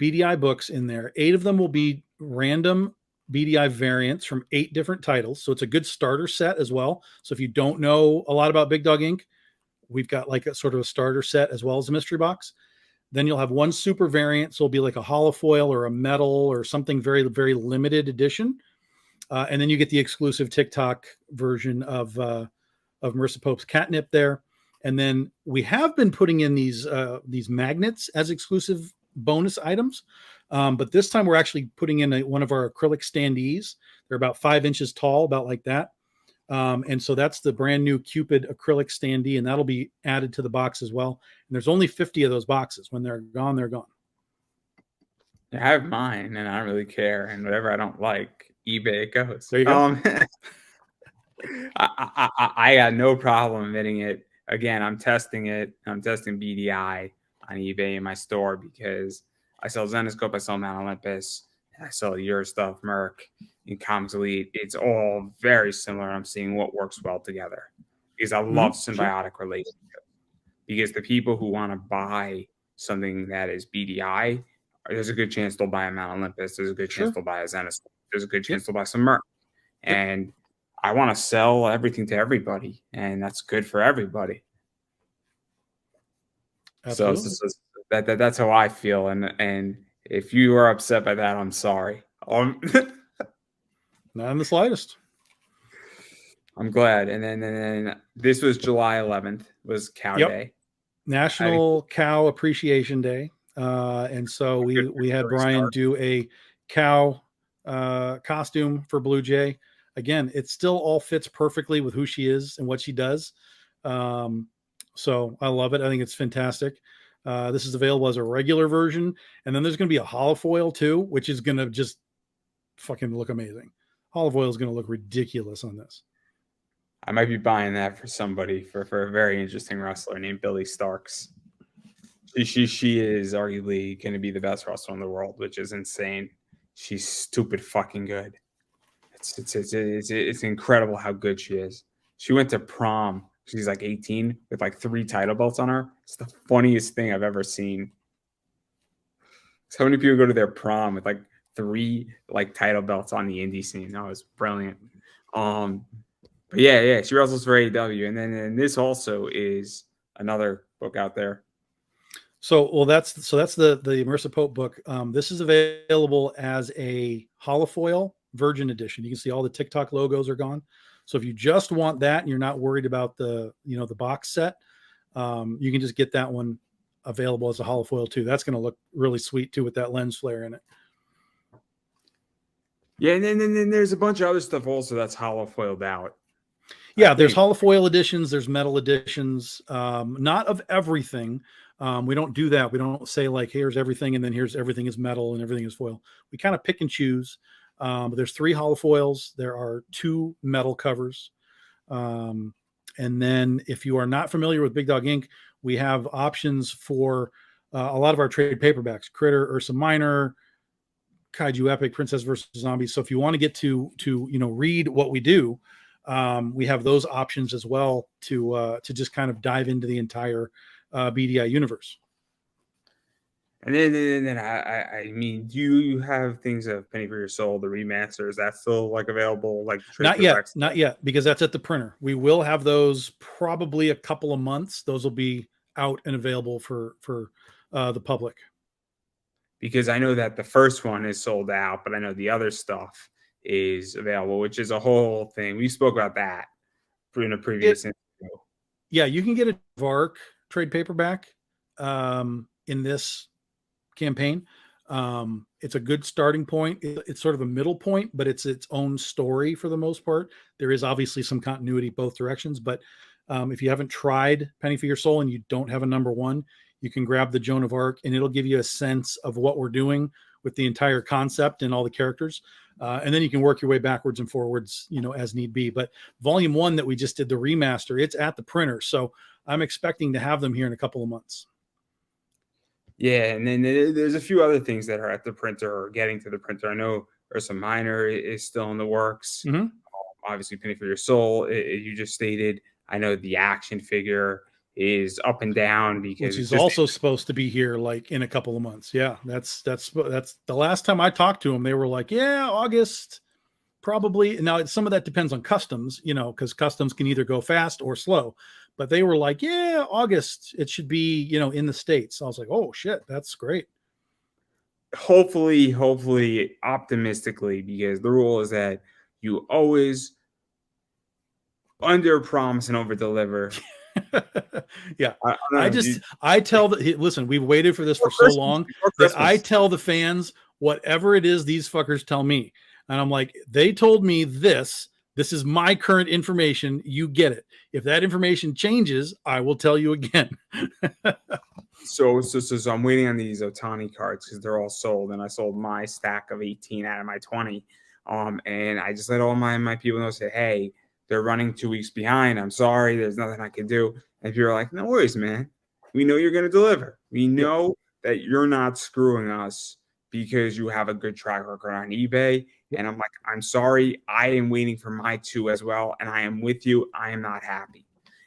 BDI books in there. 8 of them will be random BDI variants from 8 different titles. So it's a good starter set as well. So if you don't know a lot about Big Dog Inc., we've got like a sort of a starter set as well as a mystery box. Then you'll have 1 super variant. So it'll be like a holofoil or a metal or something very, very limited edition. And then you get the exclusive TikTok version of Marissa Pope's Catnip there. And then we have been putting in these magnets as exclusive bonus items. But this time we're actually putting in one of our acrylic standees. They're about 5 inches tall, about like that. And so that's the brand new Cupid acrylic standee, and that'll be added to the box as well. And there's only 50 of those boxes. When they're gone, they're gone. I have mine, and I don't really care. And whatever I don't like, eBay it goes. There you go. I got no problem admitting it. Again, I'm testing it. I'm testing BDI on eBay in my store because I sell Zenescope, I sell Mount Olympus, and I sell your stuff, Merc, and Comics Elite. It's all very similar. I'm seeing what works well together because I love symbiotic relationship. Because the people who want to buy something that is BDI, there's a good chance they'll buy a Mount Olympus. There's a good chance they'll buy a Zenescope. There's a good chance they'll buy some Merc. And I want to sell everything to everybody, and that's good for everybody. Absolutely. So that's how I feel, and if you are upset by that, I'm sorry. Not in the slightest. I'm glad. And then this was July 11th was Cow Day, National Cow Appreciation Day, and so we had Brian do a cow costume for Blue Jay. Again, it still all fits perfectly with who she is and what she does. So I love it. I think it's fantastic. This is available as a regular version, and then there's going to be a holofoil too, which is going to just fucking look amazing. Holofoil is going to look ridiculous on this. I might be buying that for somebody for a very interesting wrestler named Billy Starks. She is arguably going to be the best wrestler in the world, which is insane. She's stupid fucking good. It's incredible how good she is. She went to prom. She's like 18 with like 3 title belts on her. It's the funniest thing I've ever seen. So many people go to their prom with like 3 like title belts on the indie scene. That was brilliant. But yeah, she wrestles for AEW, and then this also is another book out there. So that's the Immersive Pope book. This is available as a holofoil Virgin edition. You can see all the TikTok logos are gone. So if you just want that and you're not worried about the box set, you can just get that one available as a holofoil too. That's going to look really sweet too with that lens flare in it. Yeah, and then there's a bunch of other stuff also that's holofoiled out. Yeah, there's holofoil editions, there's metal editions, not of everything. We don't do that. We don't say like, here's everything, and then here's everything is metal and everything is foil. We kind of pick and choose. But there's 3 holofoils. There are 2 metal covers. And then if you are not familiar with Big Dog Ink., we have options for a lot of our trade paperbacks: Critter, Ursa Minor, Kaiju Epic, Princess vs. Zombies. So if you want to get to read what we do, we have those options as well to just kind of dive into the entire BDI universe. And then I mean, do you have things of Penny for Your Soul, the remaster? Is that still like available? Like not yet, because that's at the printer. We will have those probably a couple of months. Those will be out and available for the public. Because I know that the first one is sold out, but I know the other stuff is available, which is a whole thing. We spoke about that in a previous interview. Yeah, you can get a Vark trade paperback in this campaign. It's a good starting point. It's sort of a middle point, but it's its own story for the most part. There is obviously some continuity both directions, but if you haven't tried Penny for Your Soul and you don't have a number 1, you can grab the Joan of Arc, and it'll give you a sense of what we're doing with the entire concept and all the characters. And then you can work your way backwards and forwards, as need be. But volume 1 that we just did, the remaster, it's at the printer. So I'm expecting to have them here in a couple of months. Yeah, and then there's a few other things that are at the printer or getting to the printer. I know Ursa Minor is still in the works. Mm-hmm. Obviously, Penny for Your Soul, you just stated. I know the action figure is up and down because which is also supposed to be here like in a couple of months. Yeah, that's the last time I talked to them. They were like, yeah, August probably. Now some of that depends on customs, because customs can either go fast or slow. But they were like, yeah, August, it should be, in the States. So I was like, oh shit, that's great. Hopefully, optimistically, because the rule is that you always under promise and over deliver. Yeah. Listen, we've waited for this for so long that I tell the fans whatever it is these fuckers tell me. And I'm like, they told me this is my current information. You get it. If that information changes, I will tell you again. So I'm waiting on these Otani cards because they're all sold, and I sold my stack of 18 out of my 20. And I just let all my people know, say, hey, they're running 2 weeks behind. I'm sorry. There's nothing I can do. And if you're like, no worries, man. We know you're going to deliver. We know that you're not screwing us because you have a good track record on eBay. And I'm like, I'm sorry. I am waiting for my 2 as well. And I am with you. I am not happy.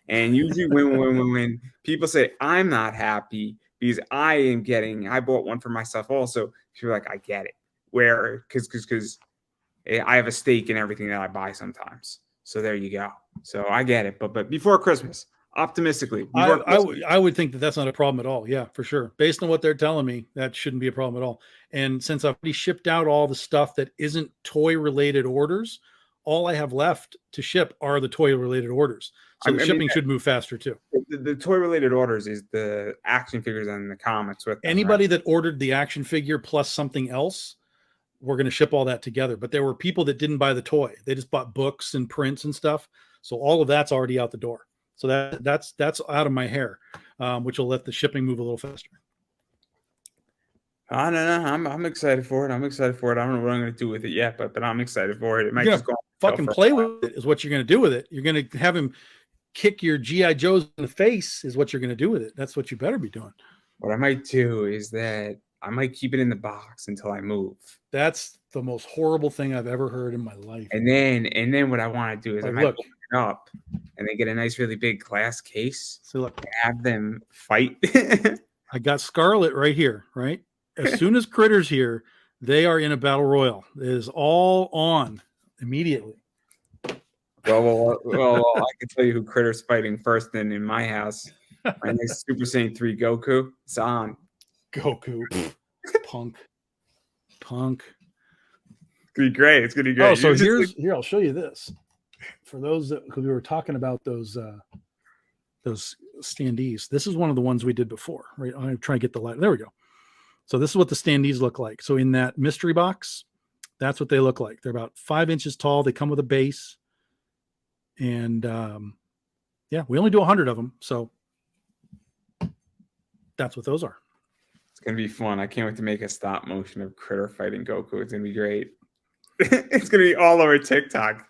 And usually when people say I'm not happy because I bought one for myself also, you're like, I get it. Because I have a stake in everything that I buy sometimes. So there you go. So I get it. But before Christmas, optimistically, I would think that that's not a problem at all. Yeah, for sure. Based on what they're telling me, that shouldn't be a problem at all. And since I've already shipped out all the stuff that isn't toy related orders, all I have left to ship are the toy related orders. So the shipping should move faster too. The toy related orders is the action figures and the comics with them, anybody that ordered the action figure plus something else, we're going to ship all that together. But there were people that didn't buy the toy. They just bought books and prints and stuff. So all of that's already out the door. So that's out of my hair, which will let the shipping move a little faster. I don't know. I'm excited for it. I don't know what I'm going to do with it yet, but I'm excited for it. It might just go fucking play with it is what you're going to do with it. You're going to have him kick your G.I. Joes in the face is what you're going to do with it. That's what you better be doing. What I might do is that I might keep it in the box until I move. That's the most horrible thing I've ever heard in my life. And then what I want to do is I might open it up and then get a nice, really big glass case. So look, and have them fight. I got Scarlet right here, right? As soon as Critter's here, they are in a battle royal. It is all on immediately. Well, I can tell you who Critter's fighting first in my house. My next Super Saiyan 3 Goku. It's on. Goku. Punk. It's gonna be great. It's gonna be great. Oh, so here, I'll show you this. For those that, because we were talking about those standees. This is one of the ones we did before, right? I'm trying to get the light. There we go. So this is what the standees look like. So in that mystery box, that's what they look like. They're about 5 inches tall. They come with a base. And yeah, we only do 100 of them. So that's what those are. It's going to be fun. I can't wait to make a stop motion of Critter fighting Goku. It's going to be great. It's going to be all over TikTok.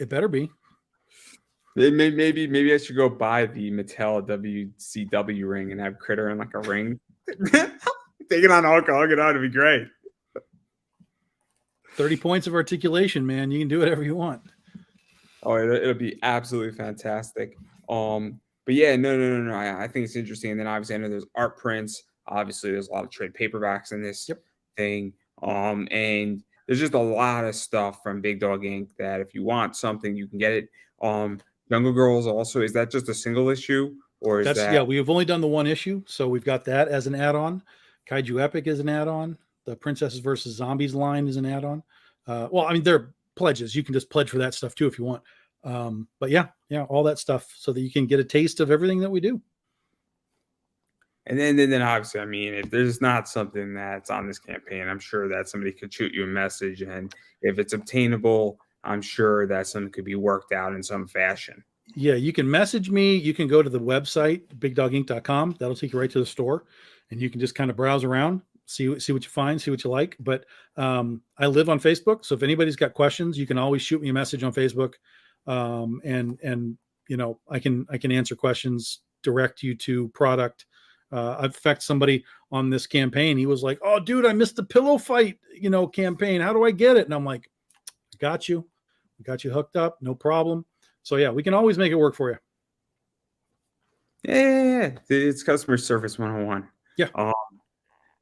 It better be. Maybe I should go buy the Mattel WCW ring and have Critter in like a ring. Take it on Hulk Hogan. It'd be great. 30 points of articulation, man. You can do whatever you want. Oh, it'll be absolutely fantastic. But yeah, no. I think it's interesting. And then obviously I know there's art prints. Obviously, there's a lot of trade paperbacks in this thing. And there's just a lot of stuff from Big Dog Inc. that if you want something, you can get it. Jungle Girls also, is that just a single issue? Or is that... Yeah, we've only done the one issue. So we've got that as an add-on. Kaiju Epic is an add-on. The Princesses versus Zombies line is an add-on. Well, I mean, they're pledges. You can just pledge for that stuff too if you want. But yeah, all that stuff so that you can get a taste of everything that we do. And then obviously, I mean, if there's not something that's on this campaign, I'm sure that somebody could shoot you a message. And if it's obtainable, I'm sure that something could be worked out in some fashion. Yeah, you can message me. You can go to the website, bigdoginc.com. That'll take you right to the store. And you can just kind of browse around, see what you find, see what you like. But I live on Facebook. So if anybody's got questions, you can always shoot me a message on Facebook. And you know, I can answer questions, direct you to product. In fact, somebody on this campaign, he was like, "Oh, dude, I missed the pillow fight, campaign. How do I get it?" And I'm like, "I got you. I got you hooked up. No problem." So yeah, we can always make it work for you. Yeah. It's customer service 101. Yeah.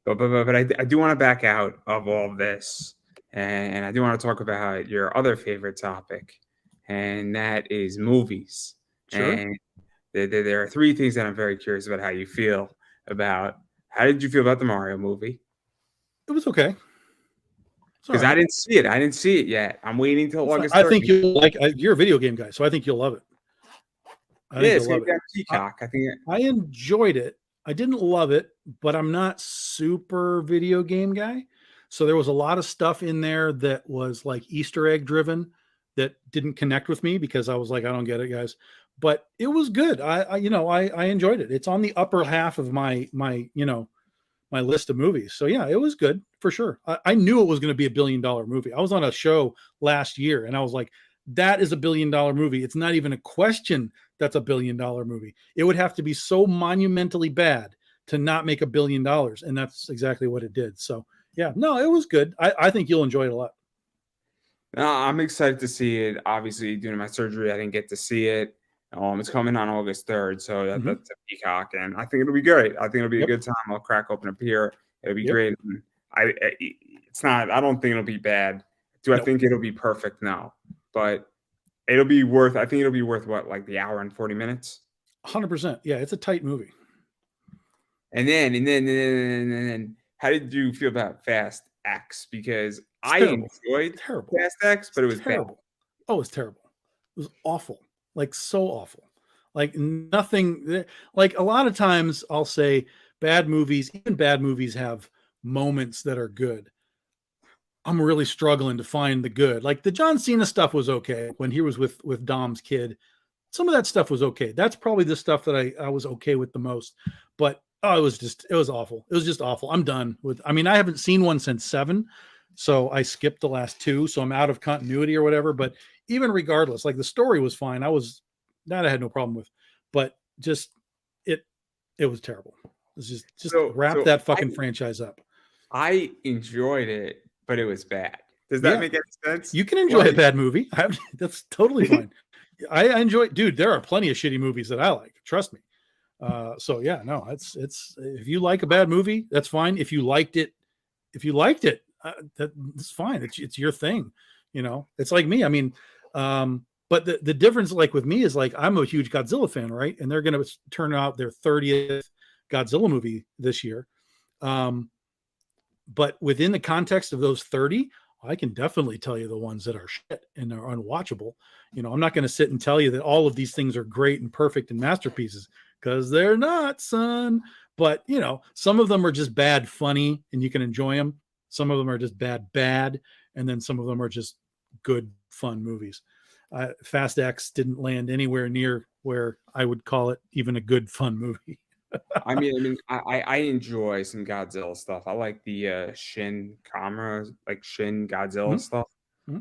But I do want to back out of all of this, and I do want to talk about your other favorite topic, and that is movies. Sure. And there are 3 things that I'm very curious about how you feel about. How did you feel about the Mario movie? It was okay. Because I didn't see it. I didn't see it yet. I'm waiting till August 30th. I think you'll like. You're a video game guy, so I think you'll love it. It's going to be on Peacock. I enjoyed it. I didn't love it, but I'm not super video game guy. So there was a lot of stuff in there that was like Easter egg driven that didn't connect with me because I was like, I don't get it, guys. But it was good. I enjoyed it. It's on the upper half of my list of movies. So yeah, it was good for sure. I knew it was going to be $1 billion movie. I was on a show last year and I was like, that is $1 billion movie. It's not even a question that's $1 billion movie. It would have to be so monumentally bad to not make $1 billion. And that's exactly what it did. So yeah, no, it was good. I think you'll enjoy it a lot. No, I'm excited to see it. Obviously, due to my surgery, I didn't get to see it. It's coming on August 3rd, so that's a Peacock, and I think it'll be great. I think it'll be a good time. I'll crack open a beer. It'll be great. And it's not. I don't think it'll be bad. Do I think it'll be perfect? No, but it'll be worth. I think it'll be worth what, like the hour and 40 minutes. 100%. Yeah, it's a tight movie. And then, how did you feel about Fast X? Because I enjoyed Fast X, but it was terrible. Bad. Oh, it was terrible. It was awful. Like so awful. Like nothing. Like a lot of times I'll say bad movies, even bad movies have moments that are good. I'm really struggling to find the good. Like the John Cena stuff was okay when he was with Dom's kid. Some of that stuff was okay. That's probably the stuff that I was okay with the most. But it was awful. It was just awful. I'm done with. I mean, I haven't seen one since 7, so I skipped the last 2. So I'm out of continuity or whatever. But even regardless, like the story was fine. I had no problem with, but just it was terrible. It's just wrap that fucking franchise up. I enjoyed it, but it was bad. Does that make any sense? You can enjoy a bad movie. That's totally fine. I enjoy, dude. There are plenty of shitty movies that I like. Trust me. So yeah, no, it's if you like a bad movie, that's fine. If you liked it, that's fine. It's your thing. You know, it's like me. I mean, but the difference, like with me, is like I'm a huge Godzilla fan, right? And they're going to turn out their 30th Godzilla movie this year. But within the context of those 30, I can definitely tell you the ones that are shit and are unwatchable. You know, I'm not going to sit and tell you that all of these things are great and perfect and masterpieces, because they're not, son. But, you know, some of them are just bad funny and you can enjoy them. Some of them are just bad. And then some of them are just good, fun movies. Fast X didn't land anywhere near where I would call it even a good, fun movie. I enjoy some Godzilla stuff. I like the Shin Godzilla stuff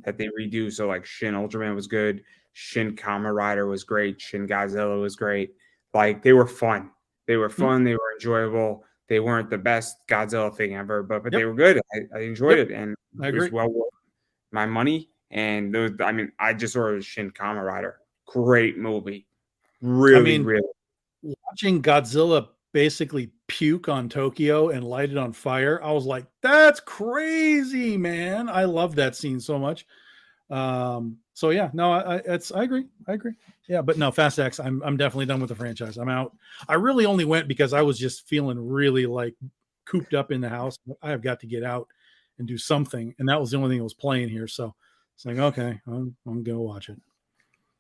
that they redo. So like Shin Ultraman was good. Shin Kamen Rider was great. Shin Godzilla was great. Like they were fun. They were enjoyable. They weren't the best Godzilla thing ever, but they were good. I enjoyed it, and it was well worth my money. And those, I just ordered Shin Kamen Rider. Great movie. Really. Watching Godzilla basically puke on Tokyo and light it on fire, I was like, that's crazy, man. I love that scene so much. So yeah, no, I agree. Yeah, but no, Fast X, I'm definitely done with the franchise. I'm out. I really only went because I was just feeling really like cooped up in the house. I have got to get out and do something, and that was the only thing that was playing here. So it's like, okay, I'm gonna watch it.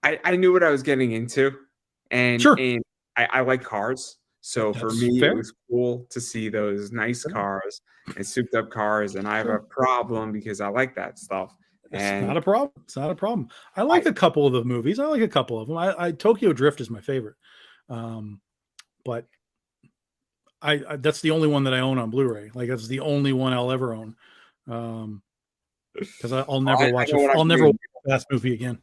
I knew what I was getting into, and I like cars. So for me, it was cool to see those nice cars and souped up cars. And I have a problem because I like that stuff. It's not a problem. It's not a problem. I like a couple of the movies. I like a couple of them. I Tokyo Drift is my favorite. But I that's the only one that I own on Blu-ray. Like that's the only one I'll ever own. Because I'll never watch a fast movie again.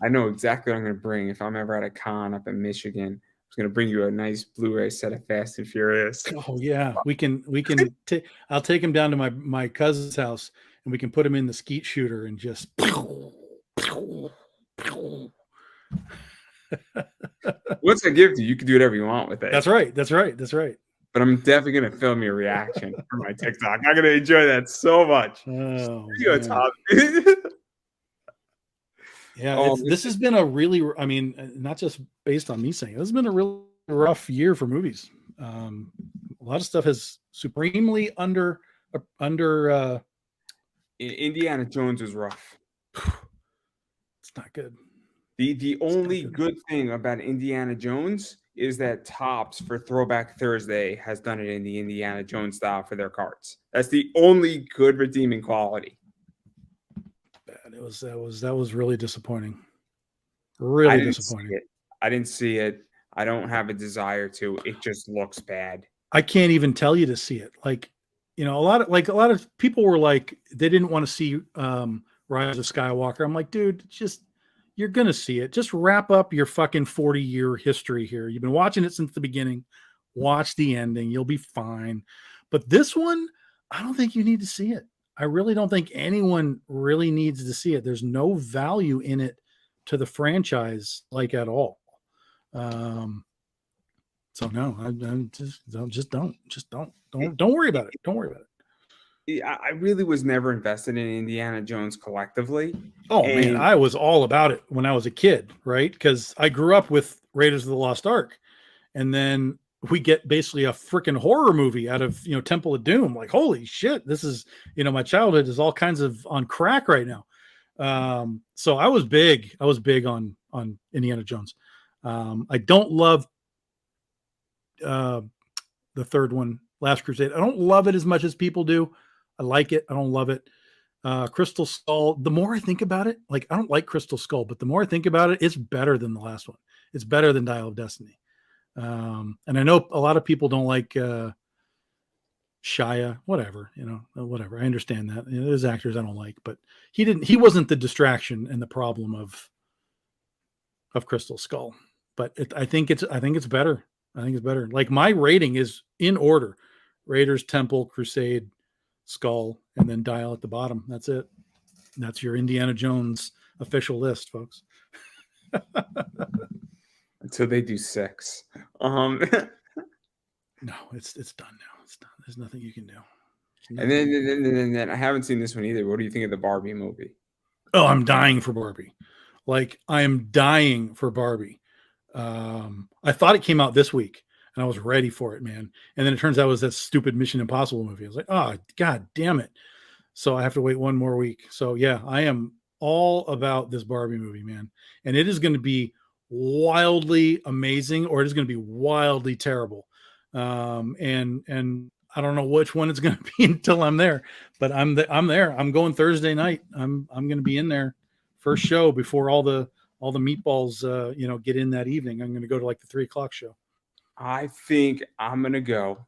I know exactly what I'm going to bring if I'm ever at a con up in Michigan. I'm going to bring you a nice Blu-ray set of Fast and Furious. Oh yeah, we can. I'll take him down to my cousin's house, and we can put him in the skeet shooter and just. Once I give to you, you can do whatever you want with it. That's right. But I'm definitely going to film your reaction for my TikTok. I'm going to enjoy that so much. Oh, Tom. Yeah, this has been a really, I mean, not just based on me saying it, this has been a really rough year for movies. A lot of stuff has supremely under. Indiana Jones was rough. It's not good. The only good thing about Indiana Jones is that Topps for Throwback Thursday has done it in the Indiana Jones style for their cards. That's the only good redeeming quality. That was really disappointing. Really disappointing. I didn't see it. I don't have a desire to. It just looks bad. I can't even tell you to see it. Like, you know, a lot of people were like, they didn't want to see Rise of Skywalker. I'm like, dude, you're gonna see it. Just wrap up your fucking 40-year history here. You've been watching it since the beginning. Watch the ending. You'll be fine. But this one, I don't think you need to see it. I really don't think anyone really needs to see it. There's no value in it to the franchise, like at all. So no, I don't worry about it. Don't worry about it. I really was never invested in Indiana Jones collectively. Oh man, I was all about it when I was a kid, right? Because I grew up with Raiders of the Lost Ark, and then we get basically a freaking horror movie out of Temple of Doom. Like, holy shit, this is my childhood is all kinds of on crack right now. So I was big on Indiana Jones. I don't love the third one, Last Crusade. I don't love it as much as people do. I like it. I don't love it. Crystal Skull, the more I think about it, like I don't like Crystal Skull, but the more I think about it, it's better than the last one. It's better than Dial of Destiny. And I know a lot of people don't like Shia, whatever. I understand that. There's actors I don't like, but he wasn't the distraction and the problem of Crystal Skull. But I think it's better. I think it's better. Like my rating is in order: Raiders, Temple, Crusade, Skull, and then Dial at the bottom. That's it. That's your Indiana Jones official list, folks. Until they do 6. No, it's done now. It's done. There's nothing you can do. And then I haven't seen this one either. What do you think of the Barbie movie? Oh, I'm dying for Barbie. Like I am dying for Barbie. I thought it came out this week and I was ready for it, man. And then it turns out it was that stupid Mission Impossible movie. I was like, oh, God damn it. So I have to wait one more week. So yeah, I am all about this Barbie movie, man. And it is going to be wildly amazing, or it is going to be wildly terrible. And I don't know which one it's going to be until I'm there, but I'm there. I'm going Thursday night. I'm going to be in there first show before all the meatballs, get in that evening. I'm going to go to like the 3:00 show. I think I'm going to go,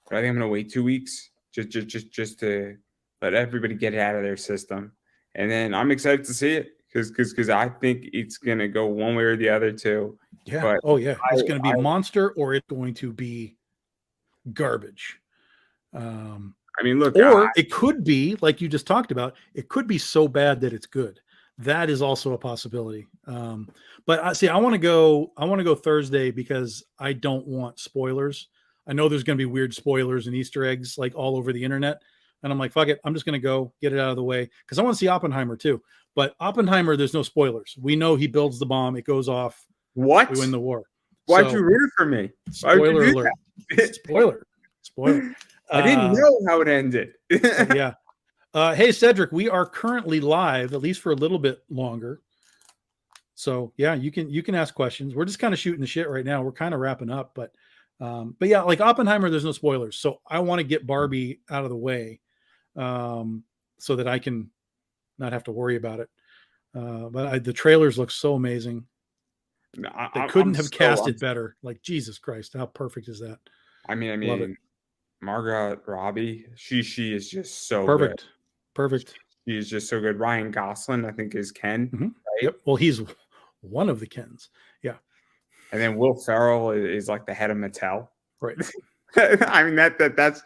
but I think I'm going to wait 2 weeks just to let everybody get it out of their system. And then I'm excited to see it because I think it's going to go one way or the other too. Yeah. But it's going to be a monster, or it's going to be garbage. I mean, look, or it could be like you just talked about. It could be so bad that it's good. That is also a possibility. But I want to go Thursday because I don't want spoilers. I know there's going to be weird spoilers and Easter eggs like all over the internet. And I'm like, fuck it. I'm just going to go get it out of the way because I want to see Oppenheimer too. But Oppenheimer, there's no spoilers. We know he builds the bomb. It goes off. What? We win the war. Why'd you root for me? Spoiler alert. Spoiler. I didn't know how it ended. Yeah. Hey, Cedric, we are currently live, at least for a little bit longer. So yeah, you can ask questions. We're just kind of shooting the shit right now. We're kind of wrapping up, but yeah, like Oppenheimer, there's no spoilers. So I want to get Barbie out of the way, so that I can not have to worry about it. But the trailers look so amazing. They couldn't have cast it better. Like Jesus Christ, how perfect is that? I mean, Margot Robbie, she is just so perfect. Good. Perfect. He is just so good. Ryan Gosling, I think, is Ken. Mm-hmm. Right? Yep. Well, he's one of the Kens. Yeah. And then Will Ferrell is like the head of Mattel. Right. I mean that's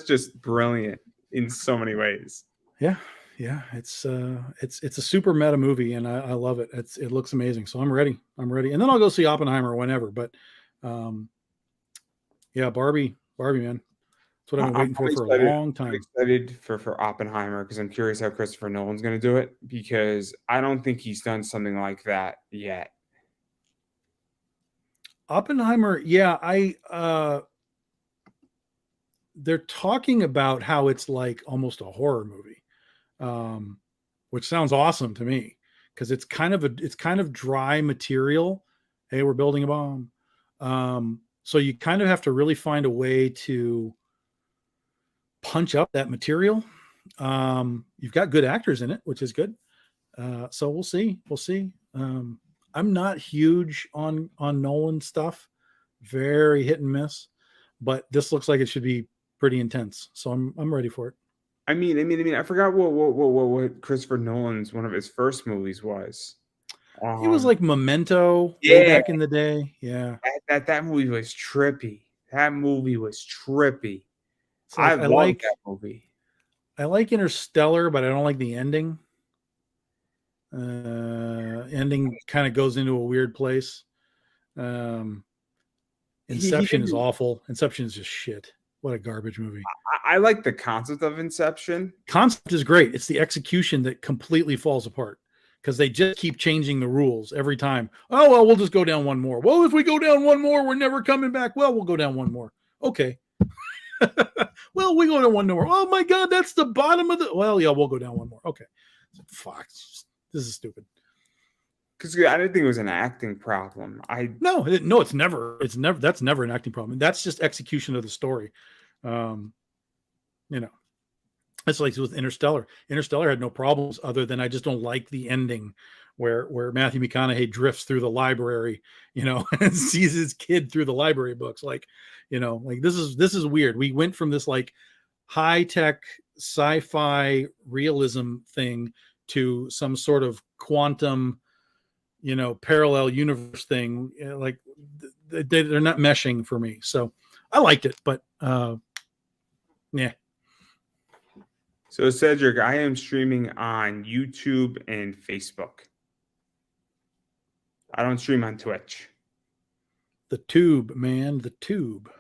just brilliant in so many ways. Yeah. Yeah. It's a super meta movie and I love it. It looks amazing. So I'm ready. And then I'll go see Oppenheimer whenever. But yeah, Barbie, man. That's what I've been waiting for a long time. I'm excited for Oppenheimer because I'm curious how Christopher Nolan's going to do it because I don't think he's done something like that yet. Oppenheimer, yeah, they're talking about how it's like almost a horror movie, which sounds awesome to me because it's kind of dry material. Hey, we're building a bomb. So you kind of have to really find a way to punch up that material. You've got good actors in it, which is good. So we'll see. I'm not huge on Nolan stuff, very hit and miss, but this looks like it should be pretty intense. So I'm ready for it. I mean, I forgot what Christopher Nolan's one of his first movies was. He was like Memento way back in the day. Yeah. that movie was trippy. That movie was trippy. It's I like love that movie. I like Interstellar, but I don't like the ending. Ending kind of goes into a weird place. He Inception is didn't. awful. Inception is just shit. What a garbage movie. I like the concept of Inception. Concept is great. It's the execution that completely falls apart because they just keep changing the rules every time. Oh, well, we'll just go down one more. Well, if we go down one more, we're never coming back. Well, we'll go down one more. Okay. Well, we go down one more. Oh my God, that's the bottom of the. Well, yeah, we'll go down one more. Okay. Fuck. This is stupid. Because I didn't think it was an acting problem. No, it's never. That's never an acting problem. That's just execution of the story. You know, it's like with Interstellar. Interstellar had no problems other than I just don't like the ending where Matthew McConaughey drifts through the library, and sees his kid through the library books. Like, like this is weird. We went from this like high tech sci-fi realism thing to some sort of quantum, parallel universe thing. Like they're not meshing for me. So I liked it, but yeah. So Cedric, I am streaming on YouTube and Facebook. I don't stream on Twitch. The tube, man, the tube.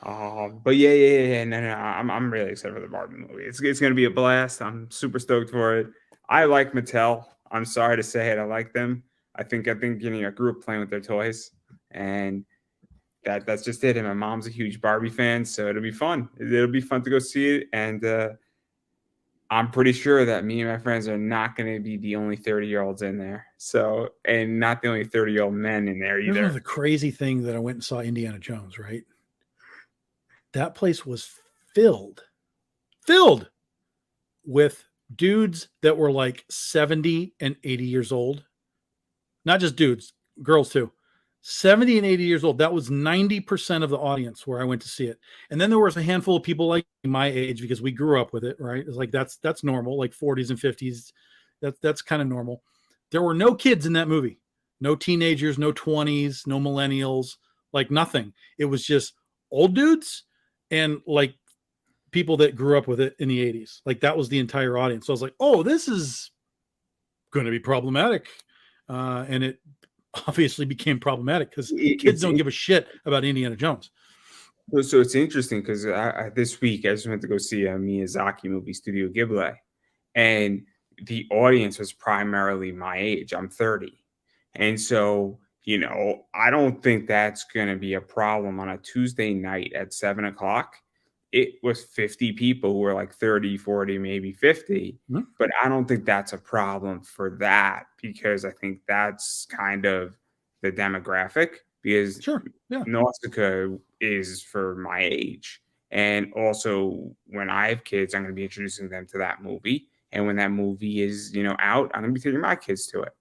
But yeah. No. I'm really excited for the Barbie movie. It's gonna be a blast. I'm super stoked for it. I like Mattel. I'm sorry to say it. I like them. I think I grew up playing with their toys, and that's just it. And my mom's a huge Barbie fan, so it'll be fun. It'll be fun to go see it, and I'm pretty sure that me and my friends are not going to be the only 30-year-olds in there. So, and not the only 30-year-old men in there either. The crazy thing that I went and saw Indiana Jones, right? That place was filled with dudes that were like 70 and 80 years old. Not just dudes, girls too. 70 and 80 years old. That was 90% of the audience where I went to see it. And then there was a handful of people like my age because we grew up with it, right? It's like that's normal, like 40s and 50s. That's kind of normal. There were no kids in that movie. No teenagers, no 20s, no millennials, like nothing. It was just old dudes and like people that grew up with it in the 80s. Like that was the entire audience. So I was like, oh, this is going to be problematic. And it obviously became problematic because kids don't give a shit about Indiana Jones. So it's interesting because this week I just went to go see a Miyazaki movie, Studio Ghibli, and the audience was primarily my age. I'm 30. And so, I don't think that's going to be a problem on a Tuesday night at 7:00. It was 50 people who were like 30, 40, maybe 50. Mm-hmm. But I don't think that's a problem for that because I think that's kind of the demographic because sure, yeah. Nausicaa is for my age. And also when I have kids, I'm going to be introducing them to that movie. And when that movie is, out, I'm going to be taking my kids to it.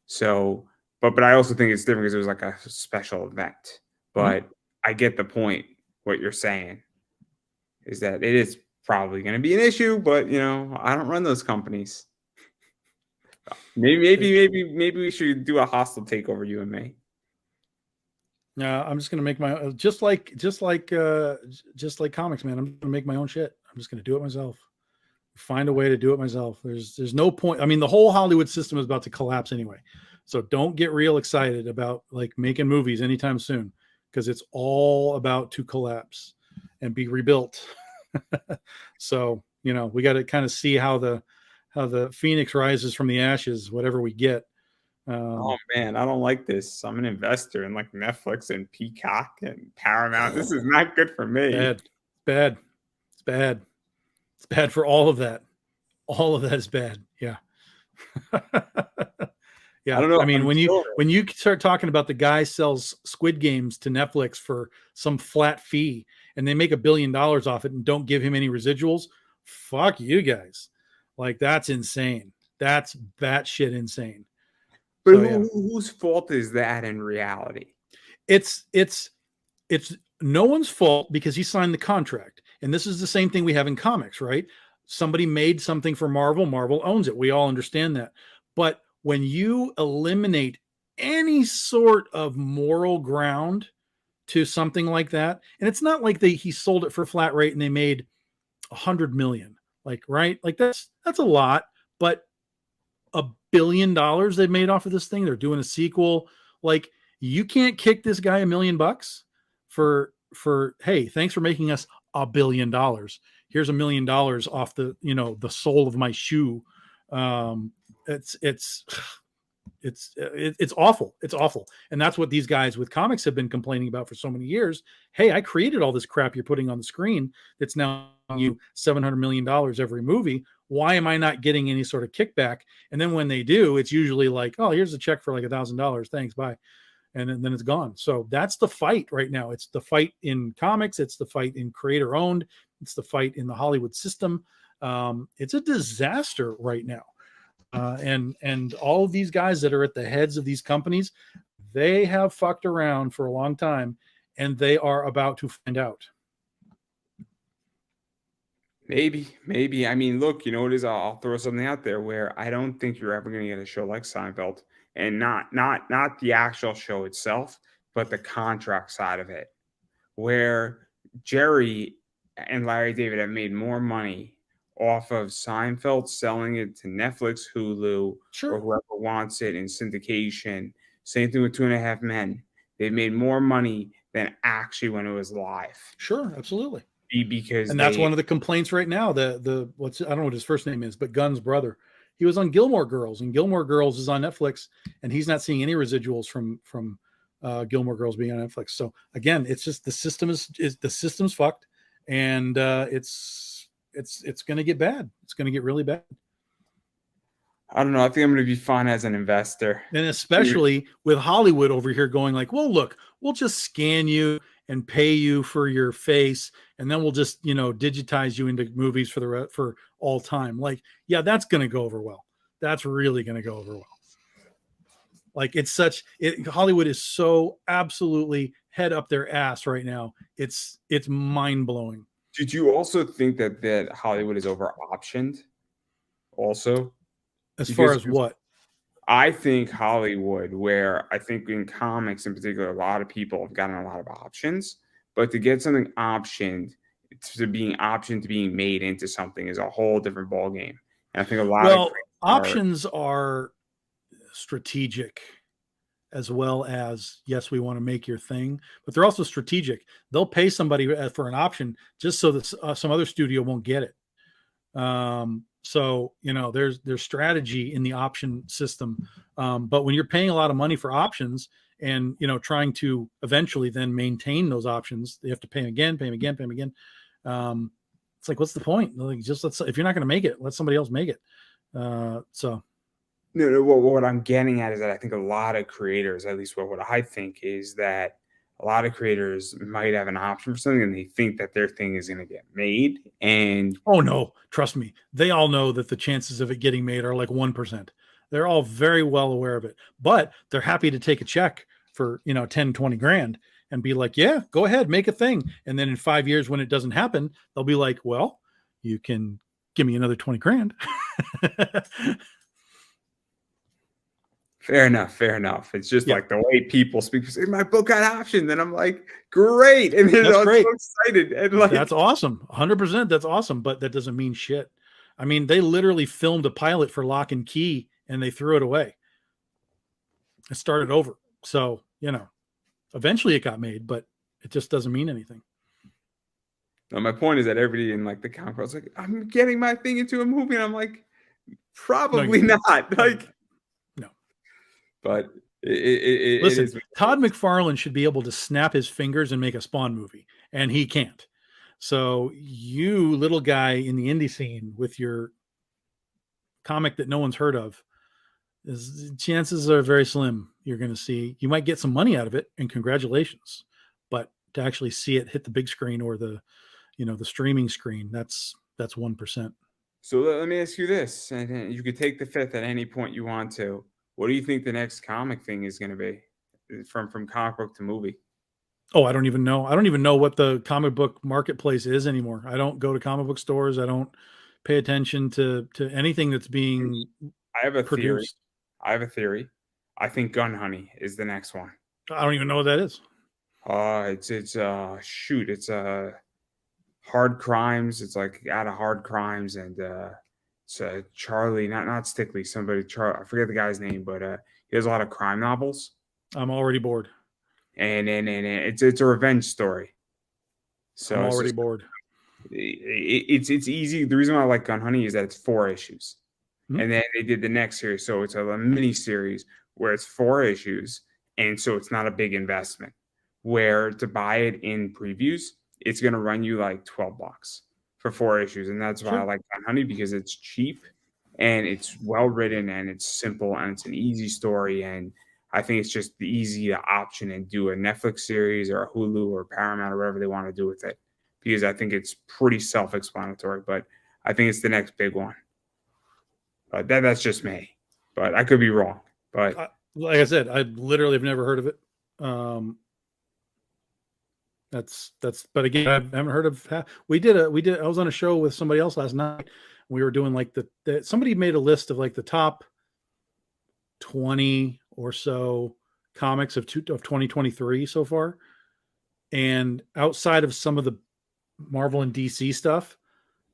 So, but I also think it's different because it was like a special event. But I get the point, what you're saying. Is that it is probably going to be an issue, but I don't run those companies. Maybe we should do a hostile takeover, you and me. Yeah, I'm just going to make my just like comics, man. I'm going to make my own shit. I'm just going to do it myself. Find a way to do it myself. There's no point. I mean, the whole Hollywood system is about to collapse anyway. So don't get real excited about like making movies anytime soon because it's all about to collapse and be rebuilt. So, we got to kind of see how the Phoenix rises from the ashes, whatever we get. Oh man, I don't like this. I'm an investor in like Netflix and Peacock and Paramount. This is not good for me. Bad. It's bad for all of that. All of that is bad. Yeah. Yeah. I don't know. I mean, when you start talking about the guy sells Squid Games to Netflix for some flat fee and they make $1 billion off it and don't give him any residuals, fuck you guys. Like that's insane. That's batshit insane. But so, whose fault is that in reality? It's no one's fault because he signed the contract. And this is the same thing we have in comics, right? Somebody made something for Marvel. Marvel owns it. We all understand that. But when you eliminate any sort of moral ground to something like that. And it's not like he sold it for flat rate and they made 100 million, like, right? Like that's a lot, but $1 billion they've made off of this thing. They're doing a sequel. Like, you can't kick this guy $1 million for, hey, thanks for making us $1 billion. Here's $1 million off the, the sole of my shoe. It's awful. It's awful. And that's what these guys with comics have been complaining about for so many years. Hey, I created all this crap you're putting on the screen that's now you $700 million every movie. Why am I not getting any sort of kickback? And then when they do, it's usually like, oh, here's a check for like $1,000. Thanks. Bye. And then it's gone. So that's the fight right now. It's the fight in comics. It's the fight in creator owned. It's the fight in the Hollywood system. It's a disaster right now. And all of these guys that are at the heads of these companies, they have fucked around for a long time, and they are about to find out. Maybe. I mean, look, you know what it is? I'll throw something out there where I don't think you're ever going to get a show like Seinfeld, and not the actual show itself, but the contract side of it, where Jerry and Larry David have made more money off of Seinfeld selling it to Netflix, Hulu, Sure, or whoever wants it in syndication. Same thing with 2.5 Men. They've made more money than actually when it was live. sure, absolutely. Because that's one of the complaints right now. The what's, I don't know what his first name is, but Gunn's brother, he was on Gilmore Girls, and Gilmore Girls is on Netflix, and he's not seeing any residuals from Gilmore Girls being on Netflix. So again, it's just the system is the system's fucked, and it's going to get bad. It's going to get really bad. I don't know. I think I'm going to be fine as an investor. And especially with Hollywood over here going like, well, look, we'll just scan you and pay you for your face, and then we'll just, digitize you into movies for all time. Like, yeah, that's going to go over well. That's really going to go over well. Like, Hollywood is so absolutely head up their ass right now. It's mind blowing. Did you also think that Hollywood is over optioned also? As far as what? I think Hollywood, where I think in comics in particular, a lot of people have gotten a lot of options, but to get something optioned to being optioned to being made into something is a whole different ballgame. And I think a lot of options are strategic, as well as, yes, we want to make your thing, but they're also strategic. They'll pay somebody for an option just so that some other studio won't get it. So, there's strategy in the option system. But when you're paying a lot of money for options and, trying to eventually then maintain those options, they have to pay them again. It's like, what's the point? Like, just if you're not going to make it, let somebody else make it. So. No, what I'm getting at is that I think a lot of creators, at least what I think, is that a lot of creators might have an option for something and they think that their thing is going to get made. And oh no, trust me, they all know that the chances of it getting made are like 1%. They're all very well aware of it, but they're happy to take a check for 10, 20 grand and be like, yeah, go ahead, make a thing. And then in 5 years, when it doesn't happen, they'll be like, well, you can give me another 20 grand. Fair enough. It's just like the way people speak. Say, my book got optioned, and I'm like, great, and then I'm so excited, and like, that's awesome, 100%. That's awesome, but that doesn't mean shit. I mean, they literally filmed a pilot for Lock and Key, and they threw it away. It started over, so eventually it got made, but it just doesn't mean anything. No, my point is that everybody in like the comic was like, I'm getting my thing into a movie, and I'm like, probably not, like. But listen, Todd McFarlane should be able to snap his fingers and make a Spawn movie, and he can't. So you little guy in the indie scene with your comic that no one's heard of, chances are very slim you're going to see. You might get some money out of it, and congratulations. But to actually see it hit the big screen or the streaming screen, that's 1%. So let me ask you this, and you could take the fifth at any point you want to. What do you think the next comic thing is going to be from comic book to movie? Oh, I don't even know. I don't even know what the comic book marketplace is anymore. I don't go to comic book stores. I don't pay attention to anything that's being I have a produced. Theory. I have a theory. I think Gun Honey is the next one. I don't even know what that is. It's hard crimes. It's like out of hard crimes, and it's Charlie, not Stickley, somebody. I forget the guy's name, but he has a lot of crime novels, I'm already bored. and it's a revenge story. So I'm it's already just, bored. it's easy. The reason why I like Gun Honey is that it's 4 issues, Hmm. and then they did the next series, so it's a mini series where it's 4 issues, and so it's not a big investment. Where to buy it in previews, it's going to run you like $12 for 4 issues, and that's why I Sure. like Gun Honey, because it's cheap and it's well written and it's simple and it's an easy story, and I think it's just the easy to option and do a Netflix series or a Hulu or Paramount or whatever they want to do with it, because I think it's pretty self-explanatory. But I think it's the next big one. But that's just me. But I could be wrong. But Like I said, I literally have never heard of it. That's but again, I haven't heard of. I was on a show with somebody else last night. We were doing like somebody made a list of like the top 20 or so comics of 2023 so far. And outside of some of the Marvel and DC stuff,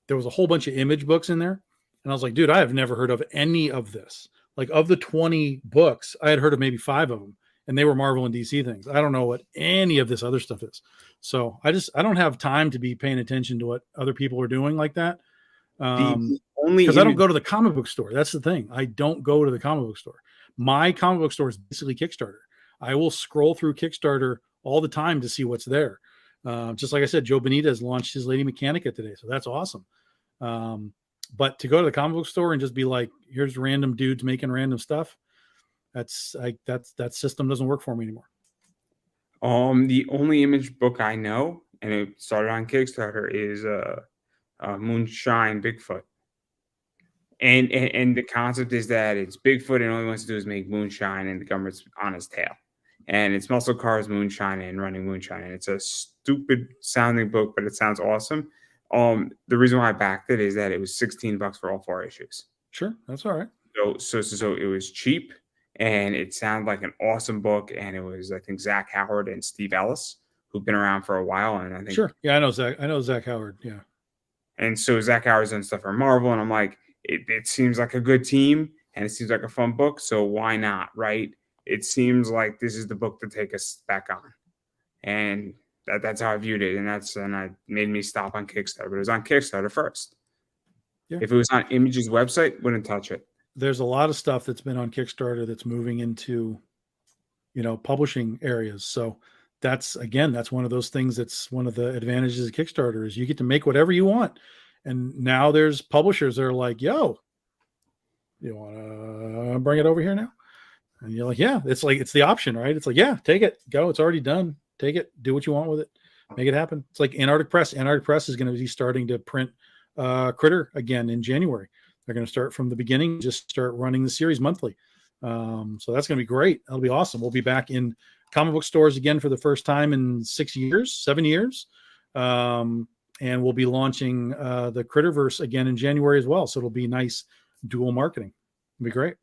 there was a whole bunch of Image books in there. And I was like, dude, I have never heard of any of this. Like, of the 20 books, I had heard of maybe 5 of them, and they were Marvel and DC things. I don't know what any of this other stuff is. So I don't have time to be paying attention to what other people are doing like that. the only Because I don't image, go to the comic book store. That's the thing. I don't go to the comic book store. My comic book store is basically Kickstarter. I will scroll through Kickstarter all the time to see what's there. Just like I said, Joe Benitez launched his Lady Mechanica today, so that's awesome. But to go to the comic book store and just be like, here's random dudes making random stuff, that system doesn't work for me anymore. the only Image book I know, and it started on Kickstarter, is Moonshine Bigfoot. And the concept is that it's Bigfoot, and all he wants to do is make moonshine, and the government's on his tail. And it's muscle cars, moonshine, and running moonshine. And it's a stupid sounding book, but it sounds awesome. The reason why I backed it is that it was $16 for all 4 issues. Sure, that's all right. So it was cheap, and it sounded like an awesome book. And it was, I think, Zach Howard and Steve Ellis, who've been around for a while. And I think, sure, yeah, I know Zach Howard, yeah. And so Zach Howard's done stuff for Marvel, and I'm like, it seems like a good team, and it seems like a fun book, so why not, right? It seems like this is the book to take us back on, and that's how I viewed it, and I made me stop on Kickstarter, but it was on Kickstarter first. Yeah. If it was on Image's website, wouldn't touch it. There's a lot of stuff that's been on Kickstarter that's moving into, publishing areas. So that's one of those things. That's one of the advantages of Kickstarter is you get to make whatever you want. And now there's publishers that are like, yo, you want to bring it over here now? And you're like, yeah, it's the option, right? It's like, yeah, take it, go. It's already done. Take it, do what you want with it. Make it happen. It's like Antarctic Press. Antarctic Press is going to be starting to print Critter again in January. They're going to start from the beginning, just start running the series monthly. So that's going to be great. That'll be awesome. We'll be back in comic book stores again for the first time in 7 years. And we'll be launching the Critterverse again in January as well. So it'll be nice dual marketing. It'll be great.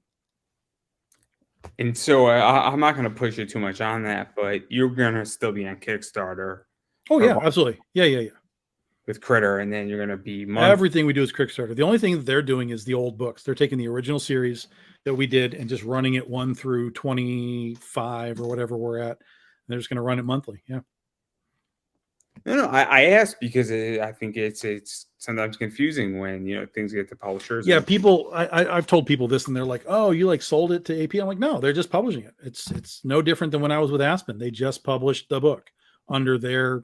And so I'm not going to push you too much on that, but you're going to still be on Kickstarter. Oh, yeah, absolutely. Yeah. With Critter, and then you're going to be everything we do is Kickstarter. The only thing that they're doing is the old books. They're taking the original series that we did and just running it 1 through 25 or whatever we're at. And they're just going to run it monthly. Yeah. No, I asked because I think it's sometimes confusing when things get to publishers. Yeah, people. I've told people this, and they're like, "Oh, you like sold it to AP?" I'm like, "No, they're just publishing it. It's no different than when I was with Aspen. They just published the book under their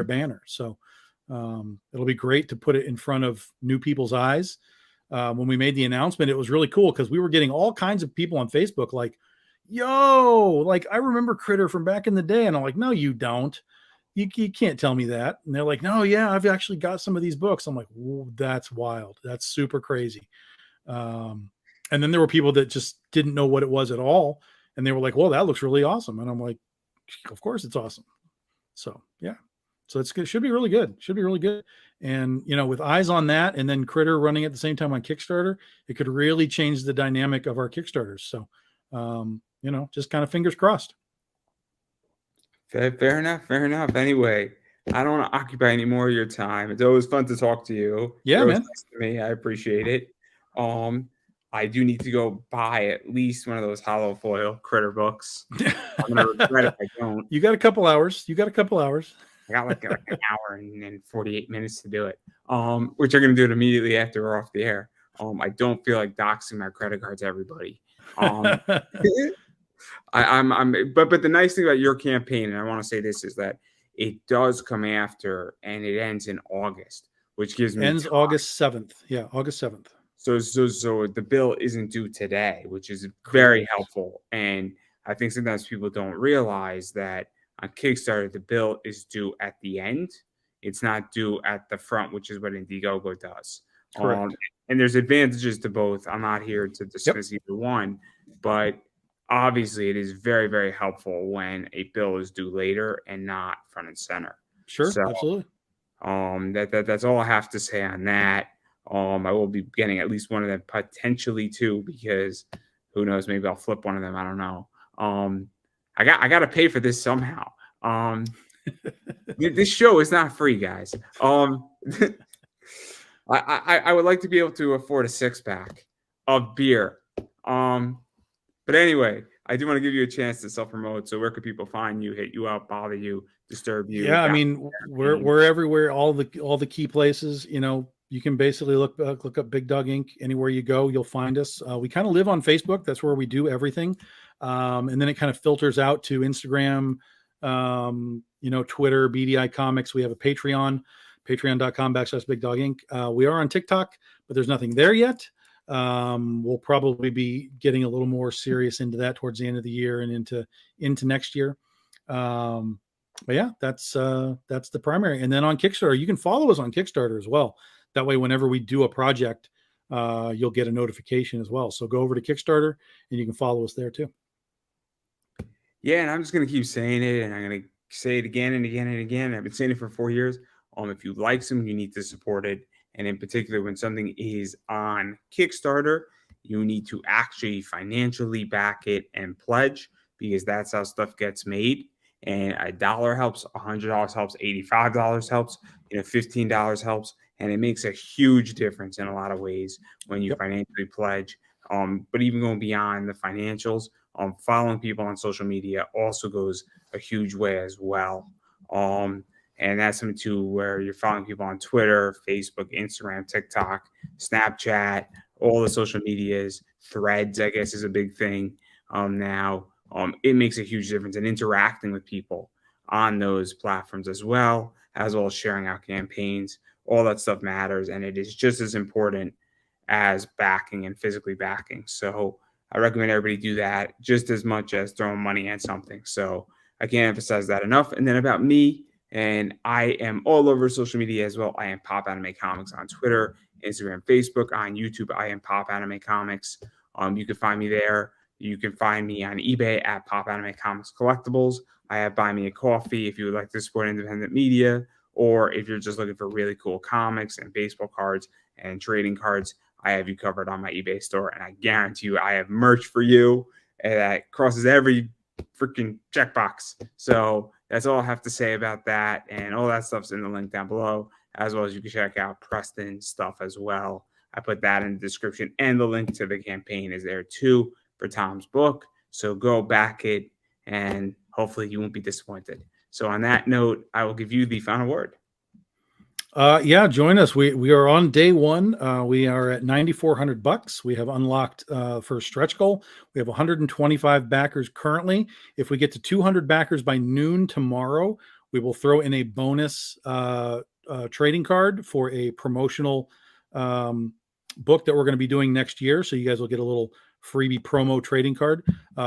banner. So it'll be great to put it in front of new people's eyes. When we made the announcement, it was really cool because we were getting all kinds of people on Facebook like, "Yo, like I remember Critter from back in the day," and I'm like, "No, you don't. You can't tell me that." And they're like, "No, yeah, I've actually got some of these books." I'm like, "That's wild. That's super crazy." And then there were people that just didn't know what it was at all. And they were like, "Well, that looks really awesome." And I'm like, "Of course it's awesome." So, yeah. So it's good. Should be really good. And, with eyes on that and then Critter running at the same time on Kickstarter, it could really change the dynamic of our Kickstarters. So Just kind of fingers crossed. Fair enough. Fair enough. Anyway, I don't want to occupy any more of your time. It's always fun to talk to you. Yeah, You're always man. nice to me. I appreciate it. I do need to go buy at least one of those hollow foil critter books. I'm gonna regret if I don't. You got a couple hours. I got like an hour and 48 minutes to do it. Which I'm gonna do it immediately after we're off the air. I don't feel like doxing my credit card to everybody. But the nice thing about your campaign, and I want to say this, is that it does come after and it ends in August, which gives me Ends time. August 7th. Yeah, August 7th. So the bill isn't due today, which is very helpful. And I think sometimes people don't realize that on Kickstarter, the bill is due at the end. It's not due at the front, which is what Indiegogo does. Correct. And there's advantages to both. I'm not here to discuss either one, but obviously it is very, very helpful when a bill is due later and not front and center. Sure, So, absolutely. That's all I have to say on that. I will be getting at least one of them, potentially two, because who knows, maybe I'll flip one of them. I don't know. I got to pay for this somehow. This show is not free, guys. I would like to be able to afford a 6-pack of beer. But anyway, I do want to give you a chance to self-promote. So where could people find you, hit you up, bother you, disturb you? Yeah, I mean, we're everywhere, all the key places. You can basically look up Big Dog Inc. Anywhere you go, you'll find us. We kind of live on Facebook. That's where we do everything. And then it kind of filters out to Instagram, Twitter, BDI Comics. We have a Patreon, patreon.com/Big Dog Inc. We are on TikTok, but there's nothing there yet. We'll probably be getting a little more serious into that towards the end of the year and into next year. But yeah, that's the primary. And then on Kickstarter, you can follow us on Kickstarter as well. That way, whenever we do a project, you'll get a notification as well. So go over to Kickstarter and you can follow us there too. Yeah, and I'm just going to keep saying it, and I'm going to say it again and again and again. I've been saying it for 4 years. If you like something, you need to support it. And in particular, when something is on Kickstarter, you need to actually financially back it and pledge, because that's how stuff gets made. And $1 helps, $100 helps, $85 helps, $15 helps. And it makes a huge difference in a lot of ways when you financially pledge. But even going beyond the financials, following people on social media also goes a huge way as well. And that's something too, where you're following people on Twitter, Facebook, Instagram, TikTok, Snapchat, all the social medias. Threads, I guess, is a big thing now. It makes a huge difference in interacting with people on those platforms as well as sharing out campaigns. All that stuff matters, and it is just as important as backing and physically backing. So I recommend everybody do that just as much as throwing money at something. So I can't emphasize that enough. And then about me, and I am all over social media as well. I am Pop Anime Comics on Twitter, Instagram, Facebook. On YouTube, I am Pop Anime Comics. You can find me there. You can find me on eBay at Pop Anime Comics Collectibles. I have Buy Me a Coffee if you would like to support independent media, or if you're just looking for really cool comics and baseball cards and trading cards, I have you covered on my eBay store. And I guarantee you, I have merch for you that crosses every freaking checkbox. So that's all I have to say about that. And all that stuff's in the link down below, as well as you can check out Preston's stuff as well. I put that in the description, and the link to the campaign is there too for Tom's book. So go back it, and hopefully you won't be disappointed. So on that note, I will give you the final word. Yeah, join us. We are on day one. We are at $9,400. We have unlocked for stretch goal. We have 125 backers currently. If we get to 200 backers by noon tomorrow, we will throw in a bonus trading card for a promotional book that we're going to be doing next year. So you guys will get a little freebie promo trading card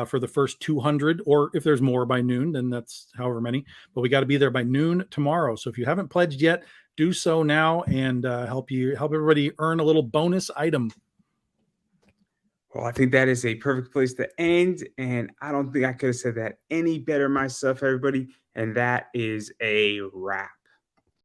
for the first 200, or if there's more by noon, then that's however many. But we got to be there by noon tomorrow. So if you haven't pledged yet, do so now and help everybody earn a little bonus item. Well, I think that is a perfect place to end, and I don't think I could have said that any better myself, everybody. And that is a wrap.